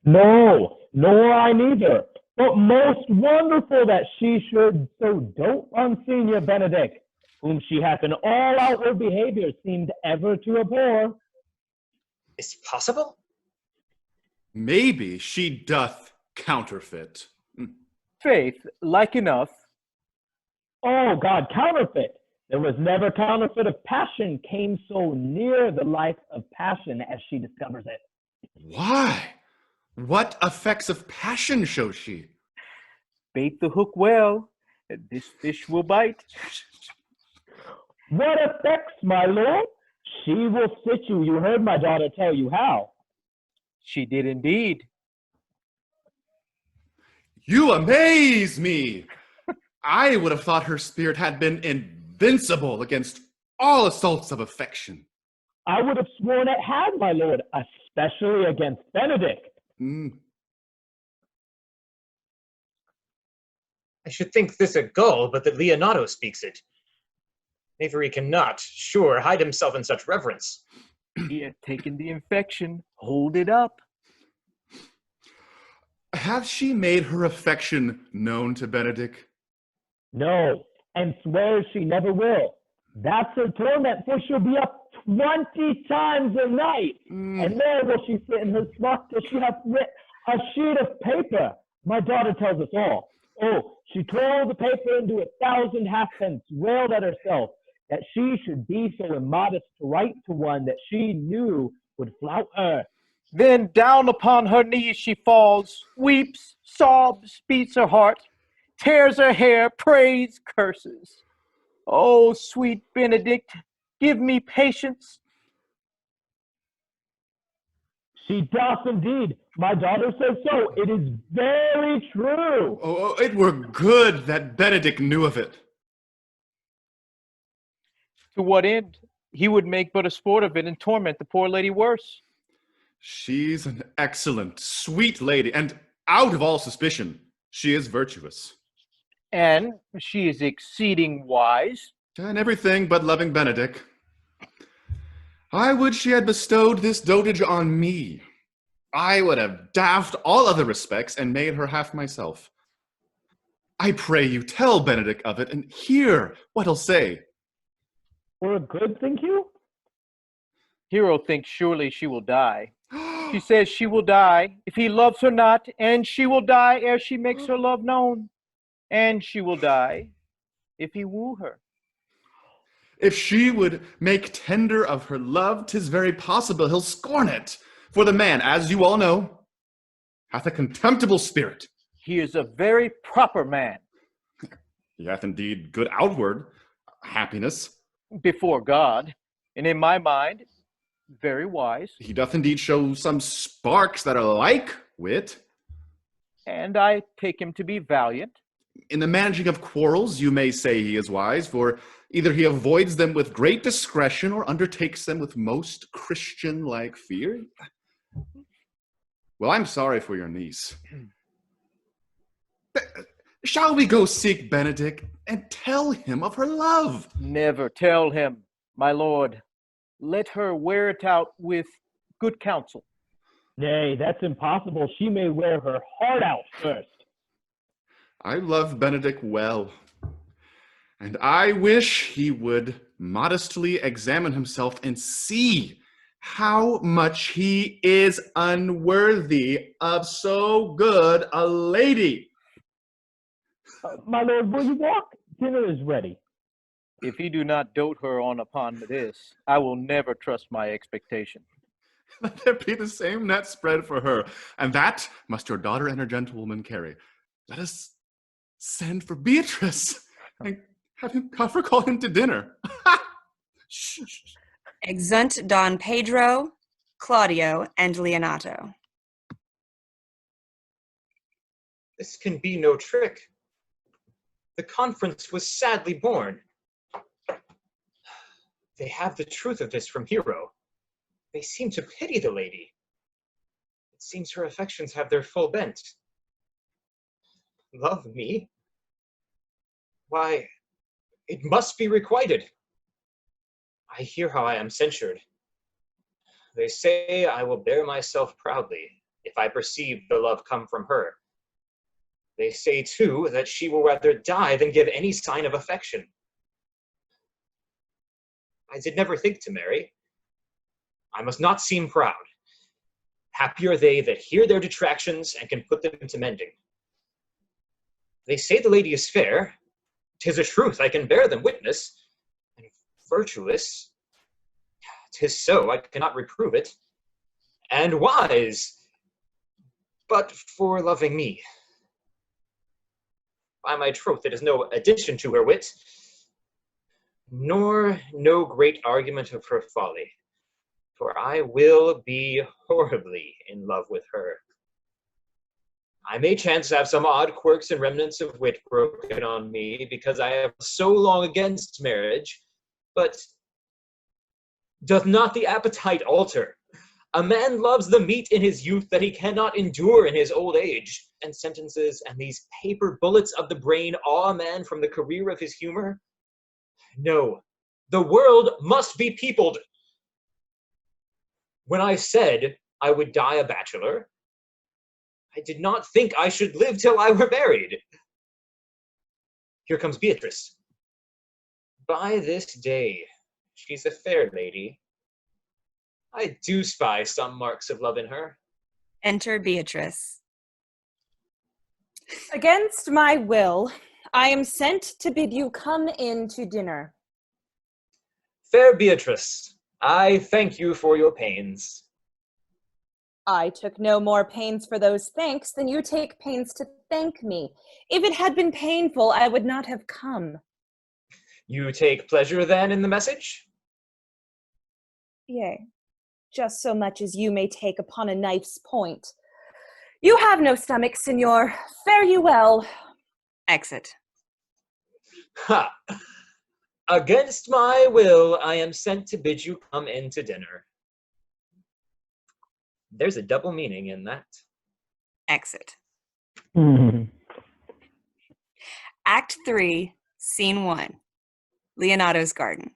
No, nor I neither. But most wonderful that she should so dote on Senior Benedict, whom she hath in all outward behavior seemed ever to abhor. Is it possible? Maybe she doth counterfeit. Faith, like enough. Oh, God, counterfeit. There was never counterfeit of passion came so near the life of passion as she discovers it. Why? What effects of passion shows she? Bait the hook well, and this fish will bite. What effects, my lord? She will sit you. You heard my daughter tell you how. She did indeed. You amaze me! I would have thought her spirit had been invincible against all assaults of affection. I would have sworn it had, my lord, especially against Benedict. I should think this a gull, but that Leonato speaks it. Knavery cannot, sure, hide himself in such reverence. He had taken the infection. Hold it up. Hath she made her affection known to Benedict? No, and swears she never will. That's her torment, for she'll be up 20 times a night. And there will she sit in her slot till she hath writ a sheet of paper. My daughter tells us all. Oh, she tore the paper into 1,000 halfpence, wailed at herself that she should be so immodest to write to one that she knew would flout her. Then down upon her knees she falls, weeps, sobs, beats her heart, tears her hair, prays, curses. Oh, sweet Benedict, give me patience. She doth indeed. My daughter says so. It is very true. Oh, it were good that Benedict knew of it. To what end? He would make but a sport of it and torment the poor lady worse. She's an excellent, sweet lady, and out of all suspicion, she is virtuous. And she is exceeding wise. And everything but loving Benedict. I would she had bestowed this dotage on me. I would have daffed all other respects and made her half myself. I pray you tell Benedict of it and hear what he'll say. For a good, think you? Hero thinks surely she will die. She says she will die if he loves her not, and she will die ere she makes her love known. And she will die if he woo her. If she would make tender of her love, 'tis very possible he'll scorn it. For the man, as you all know, hath a contemptible spirit. He is a very proper man. He hath indeed good outward happiness. Before God, and in my mind, very wise. He doth indeed show some sparks that are like wit. And I take him to be valiant. In the managing of quarrels, you may say he is wise, for either he avoids them with great discretion or undertakes them with most Christian-like fear. Well, I'm sorry for your niece. Shall we go seek Benedict and tell him of her love? Never tell him, my lord. Let her wear it out with good counsel. Nay, that's impossible. She may wear her heart out first. I love Benedict well, and I wish he would modestly examine himself and see how much he is unworthy of so good a lady. My lord, will you walk? Dinner is ready. If he do not dote her on upon this, I will never trust my expectation. Let there be the same net spread for her, and that must your daughter and her gentlewoman carry. Let us send for Beatrice and have him call him to dinner. Exeunt Don Pedro, Claudio, and Leonato. This can be no trick. The conference was sadly born. They have the truth of this from Hero. They seem to pity the lady. It seems her affections have their full bent. Love me? Why, it must be requited. I hear how I am censured. They say I will bear myself proudly if I perceive the love come from her. They say, too, that she will rather die than give any sign of affection. I did never think to marry. I must not seem proud. Happy are they that hear their detractions and can put them to mending. They say the lady is fair. 'Tis a truth, I can bear them witness. And virtuous. 'Tis so, I cannot reprove it. And wise. But for loving me. By my troth, it is no addition to her wit, nor no great argument of her folly, for I will be horribly in love with her. I may chance to have some odd quirks and remnants of wit broken on me, because I have so long against marriage, but doth not the appetite alter? A man loves the meat in his youth that he cannot endure in his old age, and sentences and these paper bullets of the brain awe a man from the career of his humor? No, the world must be peopled. When I said I would die a bachelor, I did not think I should live till I were married. Here comes Beatrice. By this day, she's a fair lady. I do spy some marks of love in her. Enter Beatrice. Against my will, I am sent to bid you come in to dinner. Fair Beatrice, I thank you for your pains. I took no more pains for those thanks than you take pains to thank me. If it had been painful, I would not have come. You take pleasure then in the message? Yea, just so much as you may take upon a knife's point. You have no stomach, signor. Fare you well. Exit. Ha! Against my will, I am sent to bid you come in to dinner. There's a double meaning in that. Exit. Act 3, Scene 1. Leonato's garden.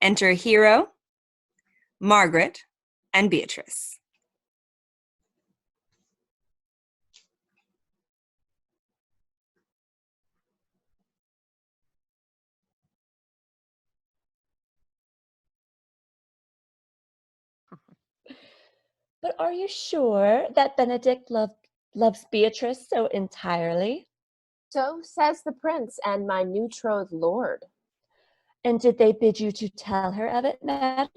Enter Hero, Margaret, and Beatrice. But are you sure that Benedict loves Beatrice so entirely? So says the prince and my betrothed lord. And did they bid you to tell her of it, madam?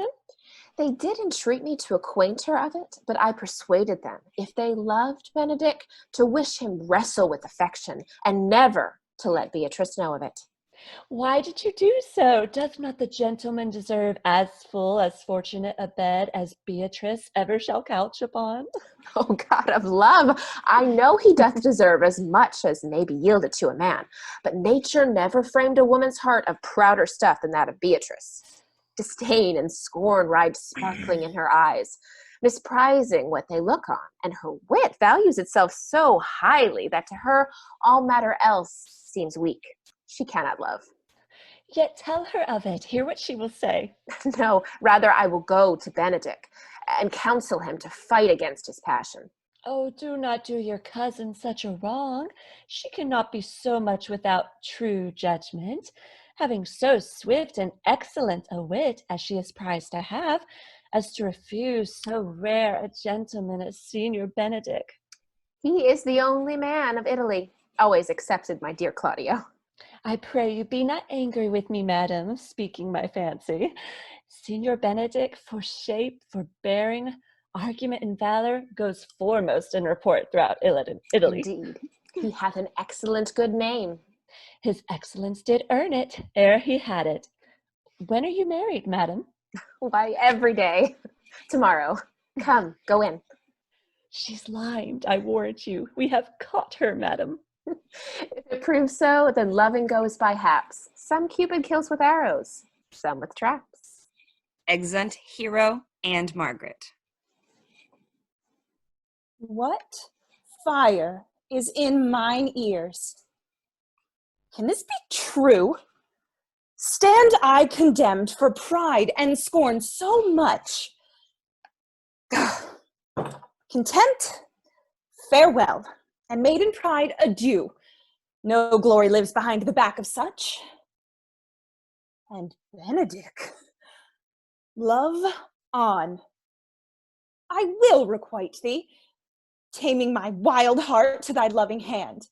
They did entreat me to acquaint her of it, but I persuaded them, if they loved Benedick, to wish him wrestle with affection, and never to let Beatrice know of it. Why did you do so? Doth not the gentleman deserve as full, as fortunate a bed as Beatrice ever shall couch upon? Oh, God of love, I know he doth deserve as much as may be yielded to a man, but nature never framed a woman's heart of prouder stuff than that of Beatrice. Disdain and scorn ride sparkling in her eyes, misprizing what they look on, and her wit values itself so highly that to her all matter else seems weak. She cannot love. Yet tell her of it. Hear what she will say. No, rather I will go to Benedick and counsel him to fight against his passion. Oh, do not do your cousin such a wrong. She cannot be so much without true judgment, having so swift and excellent a wit as she is prized to have, as to refuse so rare a gentleman as Signor Benedick. He is the only man of Italy, always excepted my dear Claudio. I pray you be not angry with me, madam, speaking my fancy. Signor Benedick, for shape, for bearing, argument, and valor, goes foremost in report throughout Italy. Indeed, he hath an excellent good name. His excellence did earn it, ere he had it. When are you married, madam? Why, every day. Tomorrow. Come, go in. She's limed, I warrant you. We have caught her, madam. If it proves so, then loving goes by haps. Some Cupid kills with arrows, some with traps. Exeunt Hero and Margaret. What fire is in mine ears? Can this be true? Stand I condemned for pride and scorn so much? Contempt, farewell, and maiden pride, adieu. No glory lives behind the back of such. And Benedick, love on. I will requite thee, taming my wild heart to thy loving hand.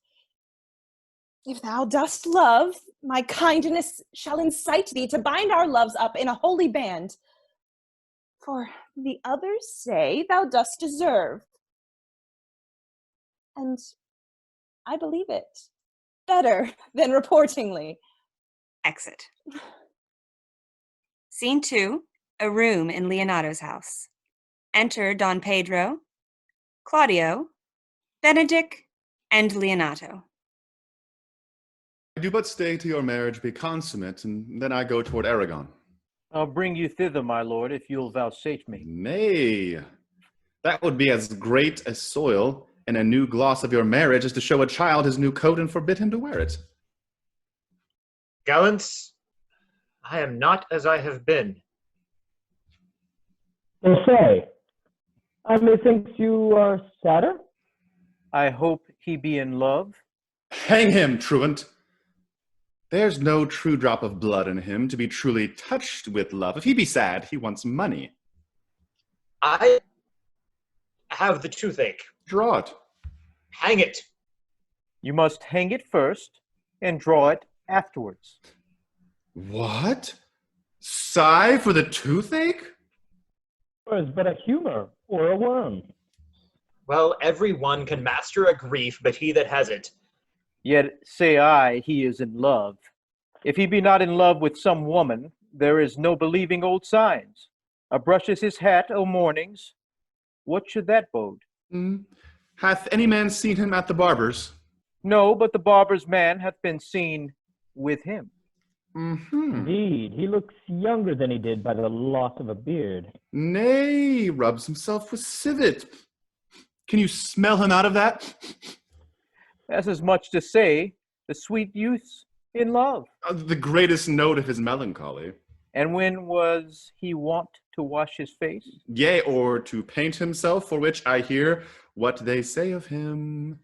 If thou dost love, my kindness shall incite thee to bind our loves up in a holy band. For the others say thou dost deserve. And I believe it better than reportingly. Exit. Scene 2, a room in Leonato's house. Enter Don Pedro, Claudio, Benedick, and Leonato. I do but stay till your marriage be consummate, and then I go toward Aragon. I'll bring you thither, my lord, if you'll vouchsafe me. Nay, that would be as great a soil in a new gloss of your marriage as to show a child his new coat and forbid him to wear it. Gallants, I am not as I have been. So say, methinks you are sadder? I hope he be in love. Hang him, truant! There's no true drop of blood in him to be truly touched with love. If he be sad, he wants money. I have the toothache. Draw it. Hang it. You must hang it first and draw it afterwards. What? Sigh for the toothache? Or is but a humor or a worm? Well, every one can master a grief, but he that has it. Yet say I, he is in love. If he be not in love with some woman, there is no believing old signs. Brushes his hat o' mornings. What should that bode? Hath any man seen him at the barber's? No, but the barber's man hath been seen with him. Indeed, he looks younger than he did by the loss of a beard. Nay, rubs himself with civet. Can you smell him out of that? That's as much to say, the sweet youth's in love. The greatest note of his melancholy. And when was he wont to wash his face? Yea, or to paint himself, for which I hear what they say of him.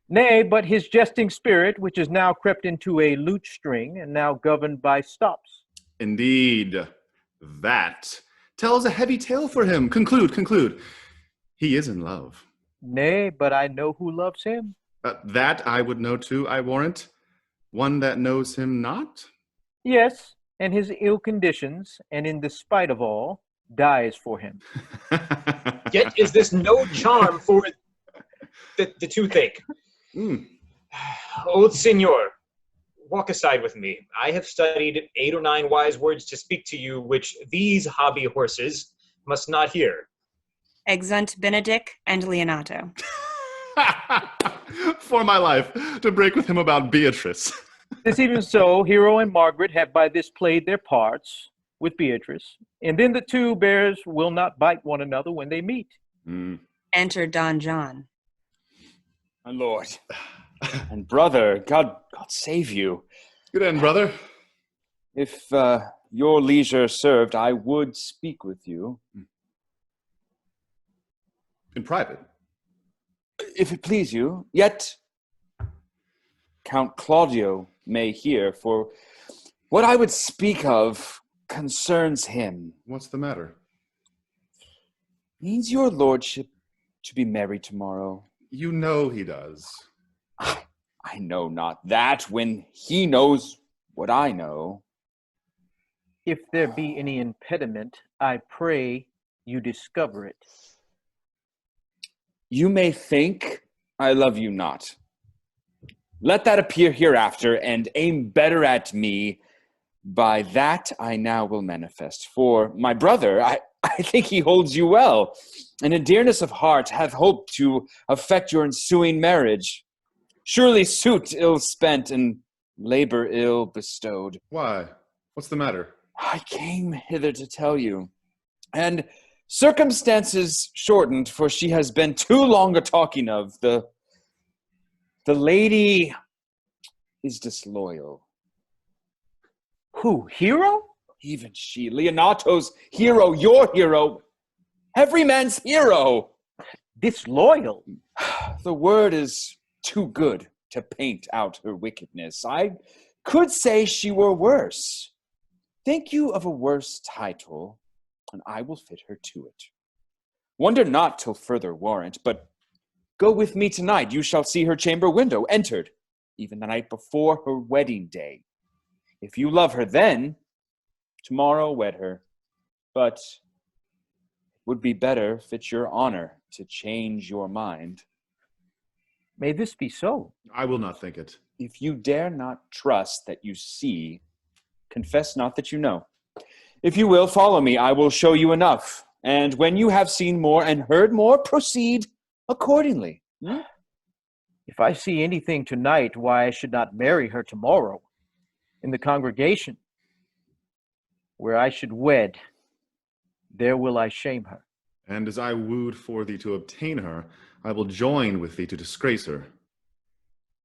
Nay, but his jesting spirit, which is now crept into a lute string, and now governed by stops. Indeed, that tells a heavy tale for him. Conclude. He is in love. Nay, but I know who loves him. That I would know too, I warrant. One that knows him not? Yes, and his ill conditions, and in despite of all, dies for him. Yet is this no charm for the toothache. Old Signor, walk aside with me. I have studied 8 or 9 wise words to speak to you, which these hobby horses must not hear. Exeunt Benedict and Leonato. For my life, to break with him about Beatrice. This even so, Hero and Margaret have by this played their parts with Beatrice, and then the two bears will not bite one another when they meet. Enter Don John. My lord and brother, God save you. Good end, brother. If your leisure served, I would speak with you. In private? If it please you. Yet Count Claudio may hear, for what I would speak of concerns him. What's the matter? Means your lordship to be married tomorrow? You know he does. I know not that, when he knows what I know. If there be any impediment, I pray you discover it. You may think I love you not. Let that appear hereafter, and aim better at me. By that I now will manifest. For my brother, I think he holds you well, and in dearness of heart hath hoped to effect your ensuing marriage. Surely suit ill spent and labor ill bestowed. Why? What's the matter? I came hither to tell you, and circumstances shortened, for she has been too long a talking of. The lady is disloyal. Who, Hero? Even she, Leonato's hero, your hero, every man's hero. Disloyal? The word is too good to paint out her wickedness. I could say she were worse. Think you of a worse title, and I will fit her to it. Wonder not till further warrant, but go with me tonight. You shall see her chamber window entered, even the night before her wedding day. If you love her then, tomorrow wed her. But it would be better fit your honor to change your mind. May this be so? I will not think it. If you dare not trust that you see, confess not that you know. If you will, follow me, I will show you enough. And when you have seen more and heard more, proceed accordingly. If I see anything tonight, why I should not marry her tomorrow in the congregation where I should wed, there will I shame her. And as I wooed for thee to obtain her, I will join with thee to disgrace her.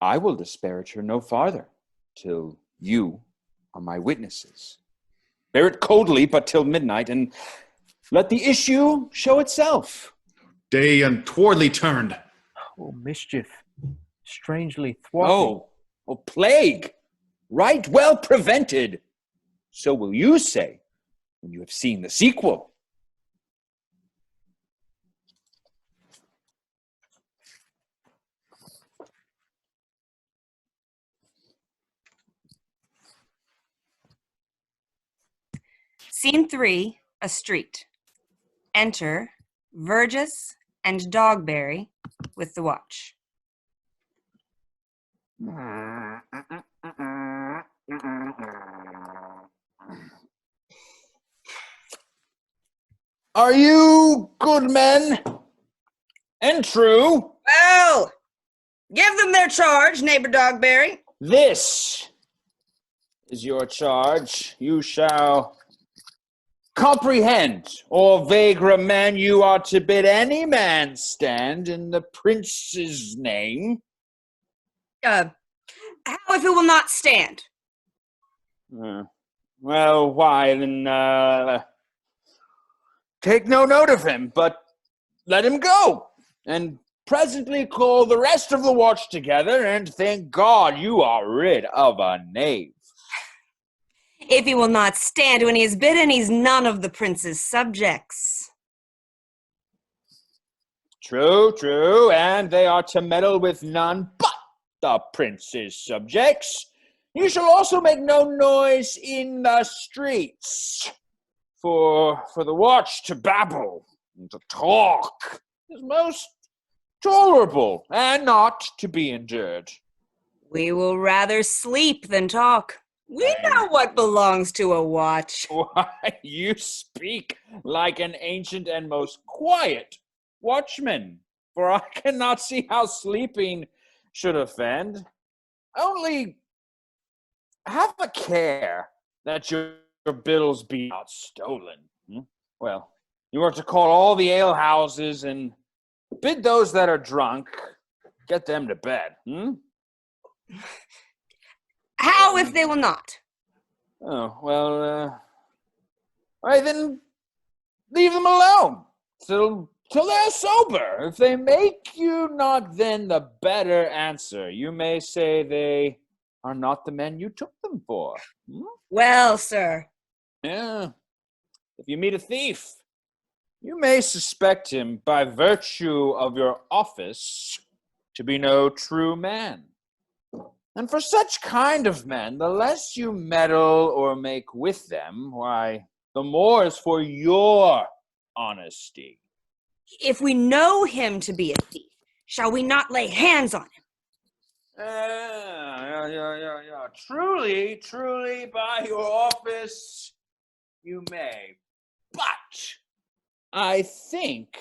I will disparage her no farther, till you are my witnesses. Bear it coldly, but till midnight, and let the issue show itself. Day untowardly turned. Oh, mischief, strangely thwarted. Oh, plague, right well prevented. So will you say when you have seen the sequel. Scene 3, a street. Enter Verges and Dogberry with the watch. Are you good men and true? Well, give them their charge, neighbor Dogberry. This is your charge. You shall comprehend, or vague remand you are to bid any man stand in the prince's name. How if it will not stand? Well, why then, take no note of him, but let him go, and presently call the rest of the watch together, and thank God you are rid of a knave. If he will not stand when he is bidden, he's none of the prince's subjects. True, true, and they are to meddle with none but the prince's subjects. You shall also make no noise in the streets, for the watch to babble and to talk is most tolerable and not to be endured. We will rather sleep than talk. We know what belongs to a watch. Why, you speak like an ancient and most quiet watchman, for I cannot see how sleeping should offend. Only have a care that your bills be not stolen. Well, you are to call all the alehouses and bid those that are drunk get them to bed. How if they will not? Oh, well, all right, then leave them alone till they're sober. If they make you not then the better answer, you may say they are not the men you took them for. Well, sir. Yeah. If you meet a thief, you may suspect him by virtue of your office to be no true man. And for such kind of men, the less you meddle or make with them, why, the more is for your honesty. If we know him to be a thief, shall we not lay hands on him? Yeah. Truly, by your office, you may. But I think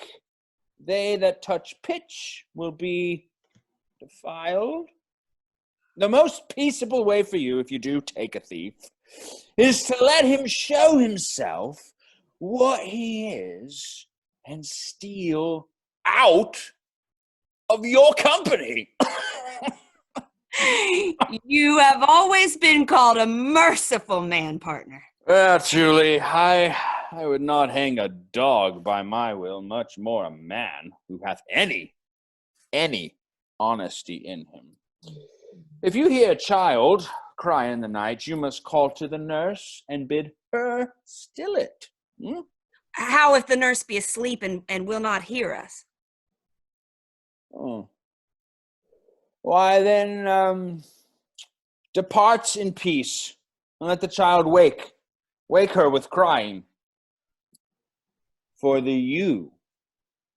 they that touch pitch will be defiled. The most peaceable way for you, if you do take a thief, is to let him show himself what he is and steal out of your company. You have always been called a merciful man, partner. Well, truly, I would not hang a dog by my will, much more a man who hath any honesty in him. If you hear a child cry in the night, you must call to the nurse and bid her still it. How if the nurse be asleep and will not hear us? Oh. Why then, depart in peace and let the child wake. Wake her with crying. For the ewe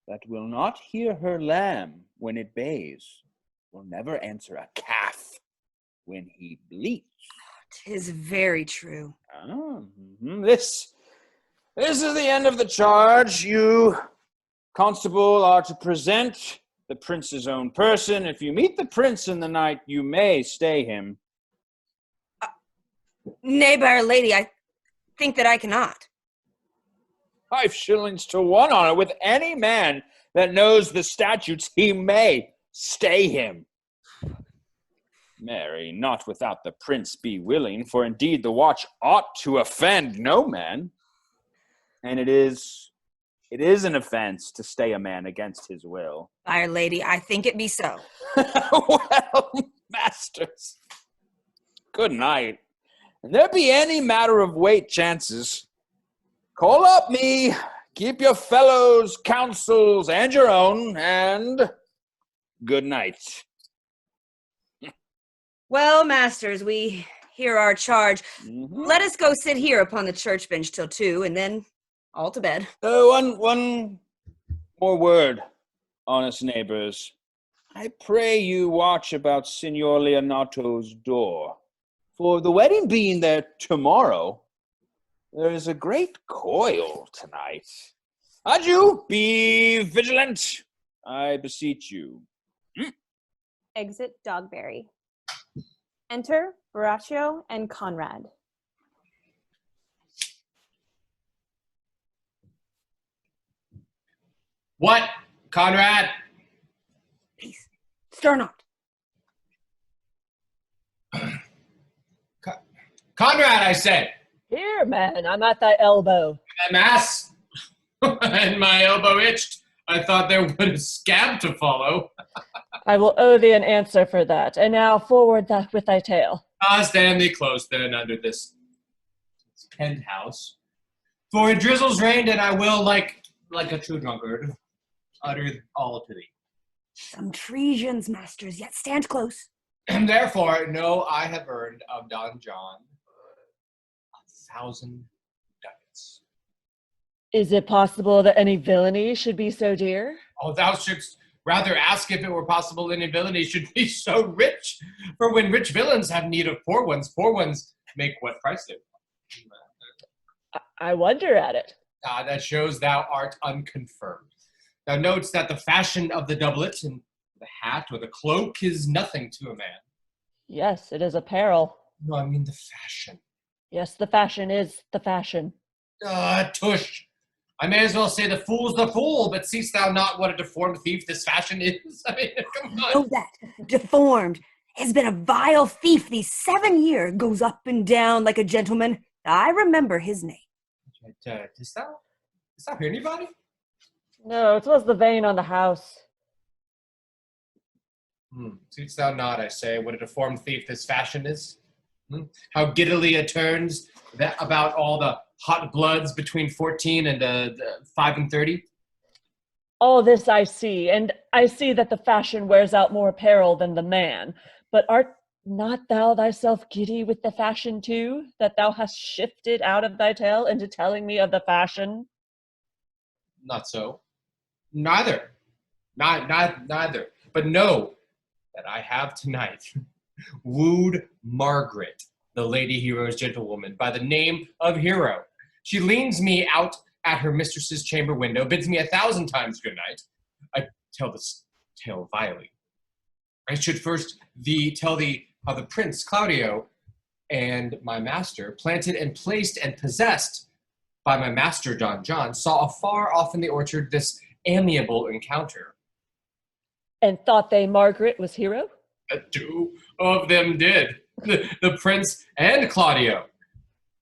that will not hear her lamb when it bays will never answer a calf when he bleats. 'Tis very true. This is the end of the charge. You, constable, are to present the prince's own person. If you meet the prince in the night, you may stay him. Nay, by Our Lady, I think that I cannot. 5 shillings to 1 on it. With any man that knows the statutes, he may stay him. Marry, not without the prince be willing, for indeed the watch ought to offend no man. And it is an offense to stay a man against his will. By Our Lady, I think it be so. Well, masters, good night. And there be any matter of weight chances, call up me, keep your fellows' counsels and your own, and good night. Well, masters, we hear our charge. Let us go sit here upon the church bench till 2, and then all to bed. One more word, honest neighbors. I pray you watch about Signor Leonato's door. For the wedding being there tomorrow, there is a great coil tonight. Adieu, be vigilant, I beseech you. Exit Dogberry. Enter Horatio and Conrad. What, Conrad? Peace. Stir not. Conrad, I said. Here, man, I'm at thy elbow. My mass and my elbow itched. I thought there would a scab to follow. I will owe thee an answer for that. And now forward that with thy tale. Stand thee close then under this penthouse. For it drizzles rain, and I will, like a true drunkard, utter all to thee. Some treasons, masters, yet stand close. And therefore, know I have earned of Don John 1,000 ducats. Is it possible that any villainy should be so dear? Oh, thou shouldst rather ask if it were possible any villainy should be so rich. For when rich villains have need of poor ones make what price they want. I wonder at it. That shows thou art unconfirmed. Thou notes that the fashion of the doublet and the hat or the cloak is nothing to a man. Yes, it is apparel. No, I mean the fashion. Yes, the fashion is the fashion. Tush! I may as well say the fool's the fool, but seest thou not what a deformed thief this fashion is? I mean, come on. Know that, deformed, has been a vile thief these 7 years, goes up and down like a gentleman. I remember his name. Dost thou hear anybody? No, it was the vein on the house. Seest thou not, I say, what a deformed thief this fashion is? How giddily it turns that about all the hot bloods between 14 and 5 and 30? All this I see, and I see that the fashion wears out more apparel than the man. But art not thou thyself giddy with the fashion too, that thou hast shifted out of thy tale into telling me of the fashion? Not so. Neither. Neither. But know that I have tonight wooed Margaret, the lady hero's gentlewoman, by the name of Hero. She leans me out at her mistress's chamber window, bids me 1,000 times good night. I tell this tale vilely. I should first tell thee how the prince, Claudio, and my master, planted and placed and possessed by my master, Don John, saw afar off in the orchard this amiable encounter. And thought they Margaret was Hero? 2 of them did, the prince and Claudio.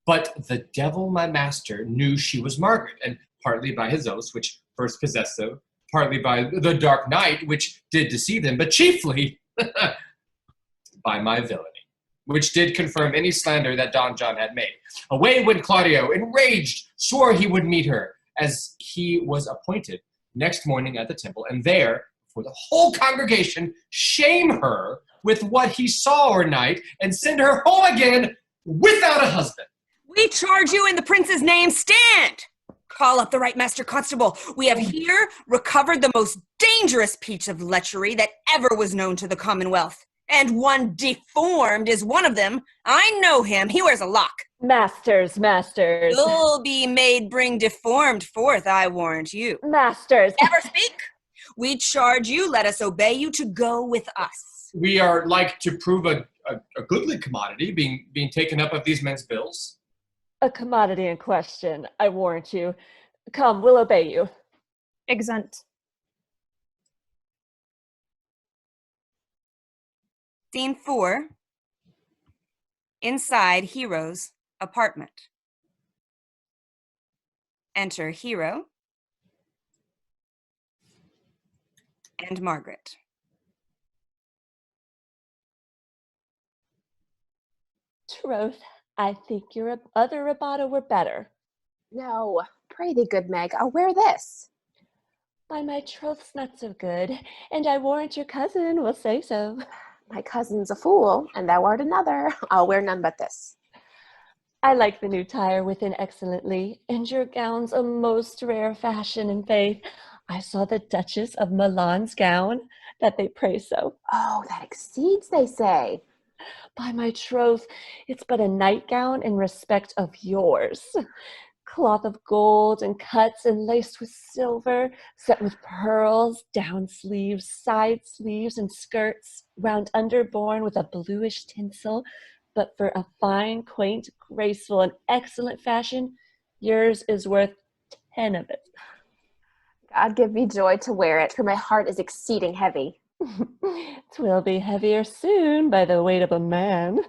But the devil, my master, knew she was Margaret, and partly by his oaths, which first possessed them, partly by the dark night, which did deceive them, but chiefly by my villainy, which did confirm any slander that Don John had made. Away went Claudio, enraged, swore he would meet her, as he was appointed, next morning at the temple, and there, for the whole congregation, shame her with what he saw or night, and send her home again without a husband. We charge you in the prince's name, stand! Call up the right master constable. We have here recovered the most dangerous piece of lechery that ever was known to the Commonwealth. And one deformed is one of them. I know him. He wears a lock. Masters. You'll be made bring deformed forth, I warrant you. Masters. Never speak. We charge you, let us obey you to go with us. We are like to prove a goodly commodity being taken up of these men's bills. A commodity in question, I warrant you. Come, we'll obey you. Exempt. Scene 4. Inside Hero's apartment. Enter Hero and Margaret. Troth, I think your other rabatta were better. No, pray thee, good Meg, I'll wear this. By my troth's not so good, and I warrant your cousin will say so. My cousin's a fool, and thou art another. I'll wear none but this. I like the new tire within excellently, and your gown's a most rare fashion in faith. I saw the Duchess of Milan's gown, that they praise so. Oh, that exceeds, they say. By my troth, it's but a nightgown in respect of yours. Cloth of gold and cuts and laced with silver, set with pearls, down sleeves, side sleeves, and skirts, round under borne with a bluish tinsel. But for a fine, quaint, graceful, and excellent fashion, yours is worth 10 of it. God give me joy to wear it, for my heart is exceeding heavy. 'Twill be heavier soon by the weight of a man.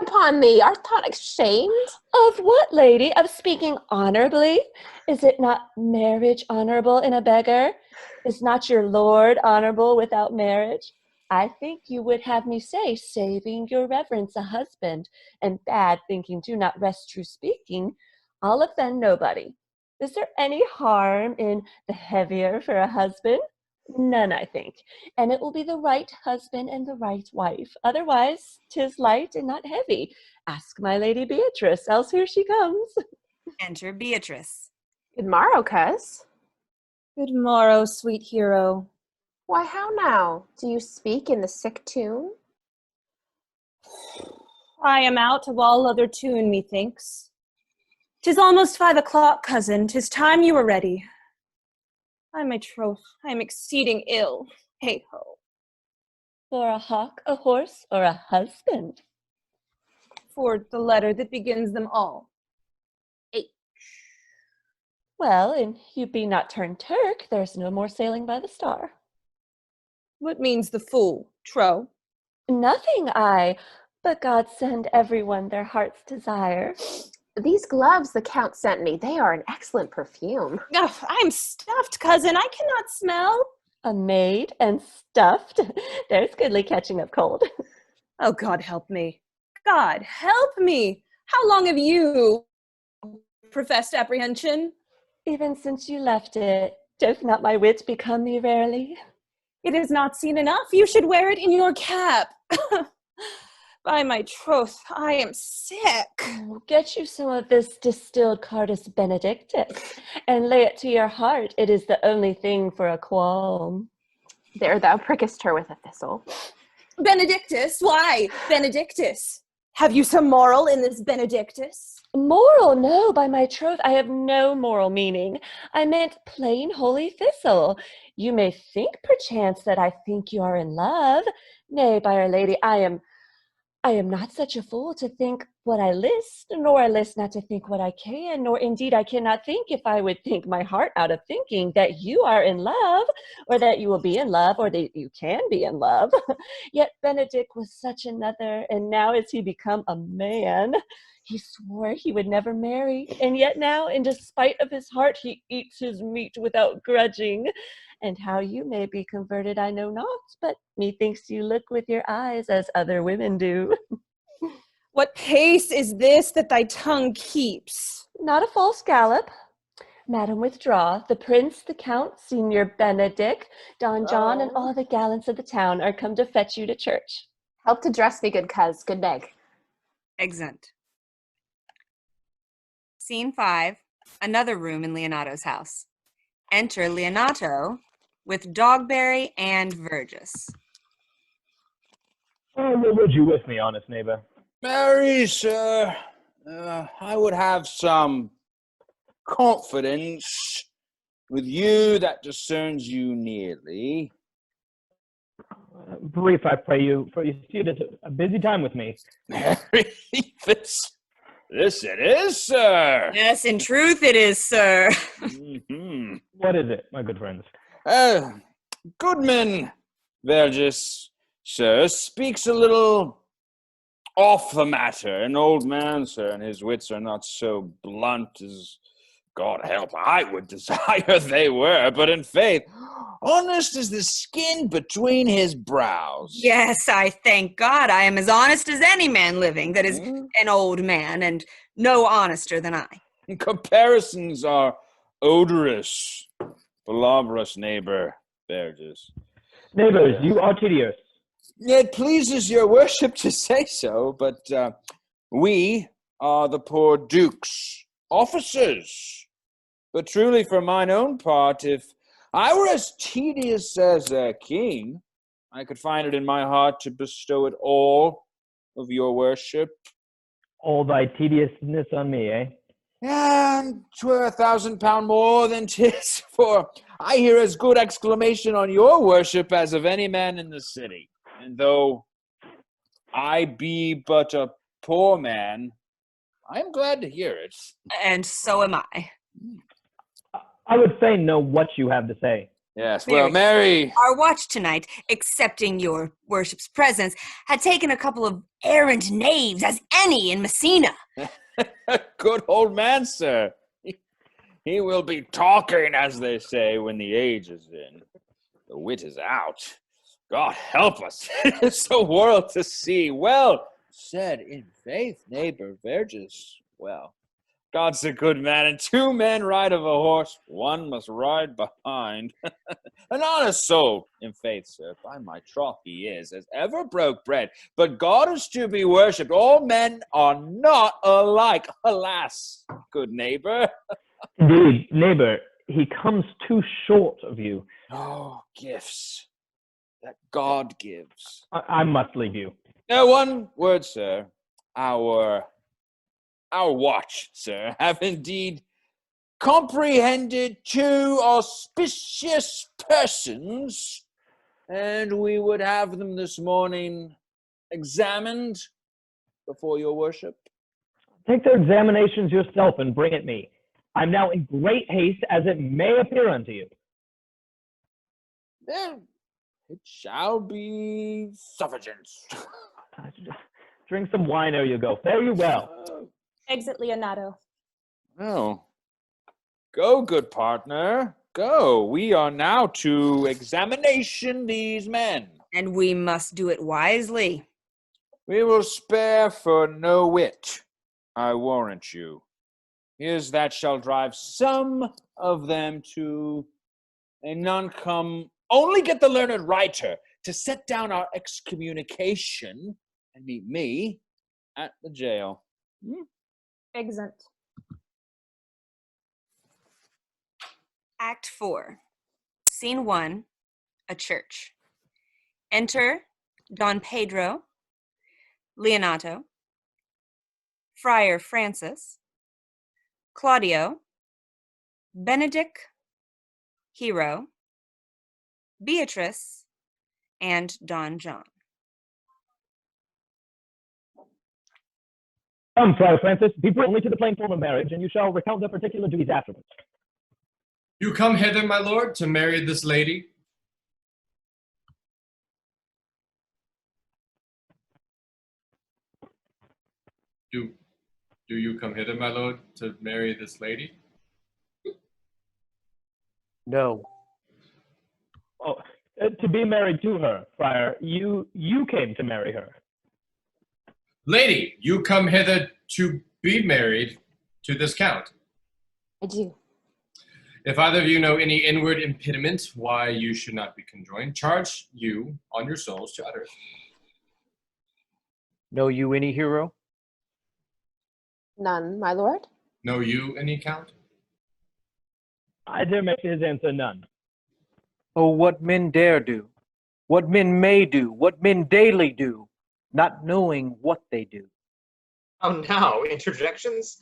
Upon thee, art thou ashamed? Of what, lady? Of speaking honorably? Is it not marriage honorable in a beggar? Is not your lord honorable without marriage? I think you would have me say, saving your reverence a husband, and bad thinking do not rest true speaking, I'll offend nobody. Is there any harm in the heavier for a husband? None, I think. And it will be the right husband and the right wife. Otherwise, 'tis light and not heavy. Ask my lady Beatrice, else here she comes. Enter Beatrice. Good morrow, cuz. Good morrow, sweet hero. Why, how now? Do you speak in the sick tune? I am out of all other tune, methinks. 'Tis almost 5 o'clock, cousin. 'Tis time you were ready. By my troth, I am exceeding ill. Hey ho. For a hawk, a horse, or a husband? For the letter that begins them all. H. Well, and you be not turned Turk, there's no more sailing by the star. What means the fool, Tro? Nothing, but God send everyone their heart's desire. These gloves the Count sent me, they are an excellent perfume. Oh, I'm stuffed, cousin. I cannot smell. A maid and stuffed. There's goodly catching up cold. Oh, God help me. God help me. How long have you professed apprehension? Even since you left it, doth not my wit become me rarely? It is not seen enough. You should wear it in your cap. By my troth, I am sick. Get you some of this distilled Cardus Benedictus, and lay it to your heart. It is the only thing for a qualm. There thou prickest her with a thistle. Benedictus? Why, Benedictus? Have you some moral in this Benedictus? Moral? No, by my troth, I have no moral meaning. I meant plain holy thistle. You may think, perchance, that I think you are in love. Nay, by Our Lady, I am not such a fool to think what I list, nor I list not to think what I can, nor indeed I cannot think, if I would think my heart out of thinking, that you are in love, or that you will be in love, or that you can be in love. Yet Benedict was such another, and now is he become a man. He swore he would never marry, and yet now, in despite of his heart, he eats his meat without grudging. And how you may be converted I know not, but methinks you look with your eyes as other women do. What pace is this that thy tongue keeps? Not a false gallop. Madam, withdraw. The prince, the count, Senior Benedict, Don John, and all the gallants of the town are come to fetch you to church. Help to dress me, good cuz. Good neg. Exeunt. Scene 5. Another room in Leonato's house. Enter Leonato with Dogberry and Verges. What would you with me, honest neighbor? Marry, sir, I would have some confidence with you that discerns you nearly. Brief, I pray you, for you see it is a busy time with me. Marry, this it is, sir. Yes, in truth it is, sir. Mm-hmm. What is it, my good friends? Goodman Verges, sir, speaks a little off the matter. An old man, sir, and his wits are not so blunt as, God help, I would desire they were, but in faith, honest as the skin between his brows. Yes, I thank God I am as honest as any man living that is an old man, and no honester than I. Comparisons are odorous, palabrous neighbor, Verges. Neighbors, you are tedious. It pleases your worship to say so, but we are the poor duke's officers. But truly, for mine own part, if I were as tedious as a king, I could find it in my heart to bestow it all of your worship. All thy tediousness on me, eh? And 'twere 1,000 pound more than 'tis, for I hear as good exclamation on your worship as of any man in the city. And though I be but a poor man, I am glad to hear it. And so am I. I would fain know what you have to say. Yes, well, Mary. Our watch tonight, accepting your worship's presence, had taken a couple of errant knaves as any in Messina. Good old man, sir. He will be talking, as they say, when the age is in. The wit is out. God help us. It's a world to see. Well said, in faith, neighbor Verges. Well, God's a good man, and two men ride of a horse, one must ride behind. An honest soul, in faith, sir, by my troth he is, as ever broke bread. But God is to be worshipped. All men are not alike. Alas, good neighbor. Indeed, neighbor, he comes too short of you. Oh, gifts that God gives. I must leave you. Now, one word, sir. Our watch, sir, have indeed comprehended two auspicious persons, and we would have them this morning examined before your worship. Take their examinations yourself and bring it me. I'm now in great haste, as it may appear unto you. Then it shall be suffigance. Drink some wine ere you go. Fare you well. Exit Leonato. Well, go, good partner, go. We are now to examination these men. And we must do it wisely. We will spare for no wit, I warrant you. Here's that shall drive some of them to a none come, only get the learned writer to set down our excommunication and meet me at the jail. Exit. Act 4. Scene 1. A church. Enter Don Pedro, Leonato, Friar Francis, Claudio, Benedict, Hero, Beatrice, and Don John. Come, Friar Francis, be brought only to the plain form of marriage, and you shall recount the particular duties afterwards. You come hither, my lord, to marry this lady. Do you come hither, my lord, to marry this lady? No. Oh, to be married to her, Friar. You came to marry her. Lady, you come hither to be married to this count. I do. If either of you know any inward impediment why you should not be conjoined, charge you on your souls to utter it. Know you any hero? None, my lord. Know you any count? I dare make his answer none. Oh, what men dare do, what men may do, what men daily do, not knowing what they do. Oh, now, interjections?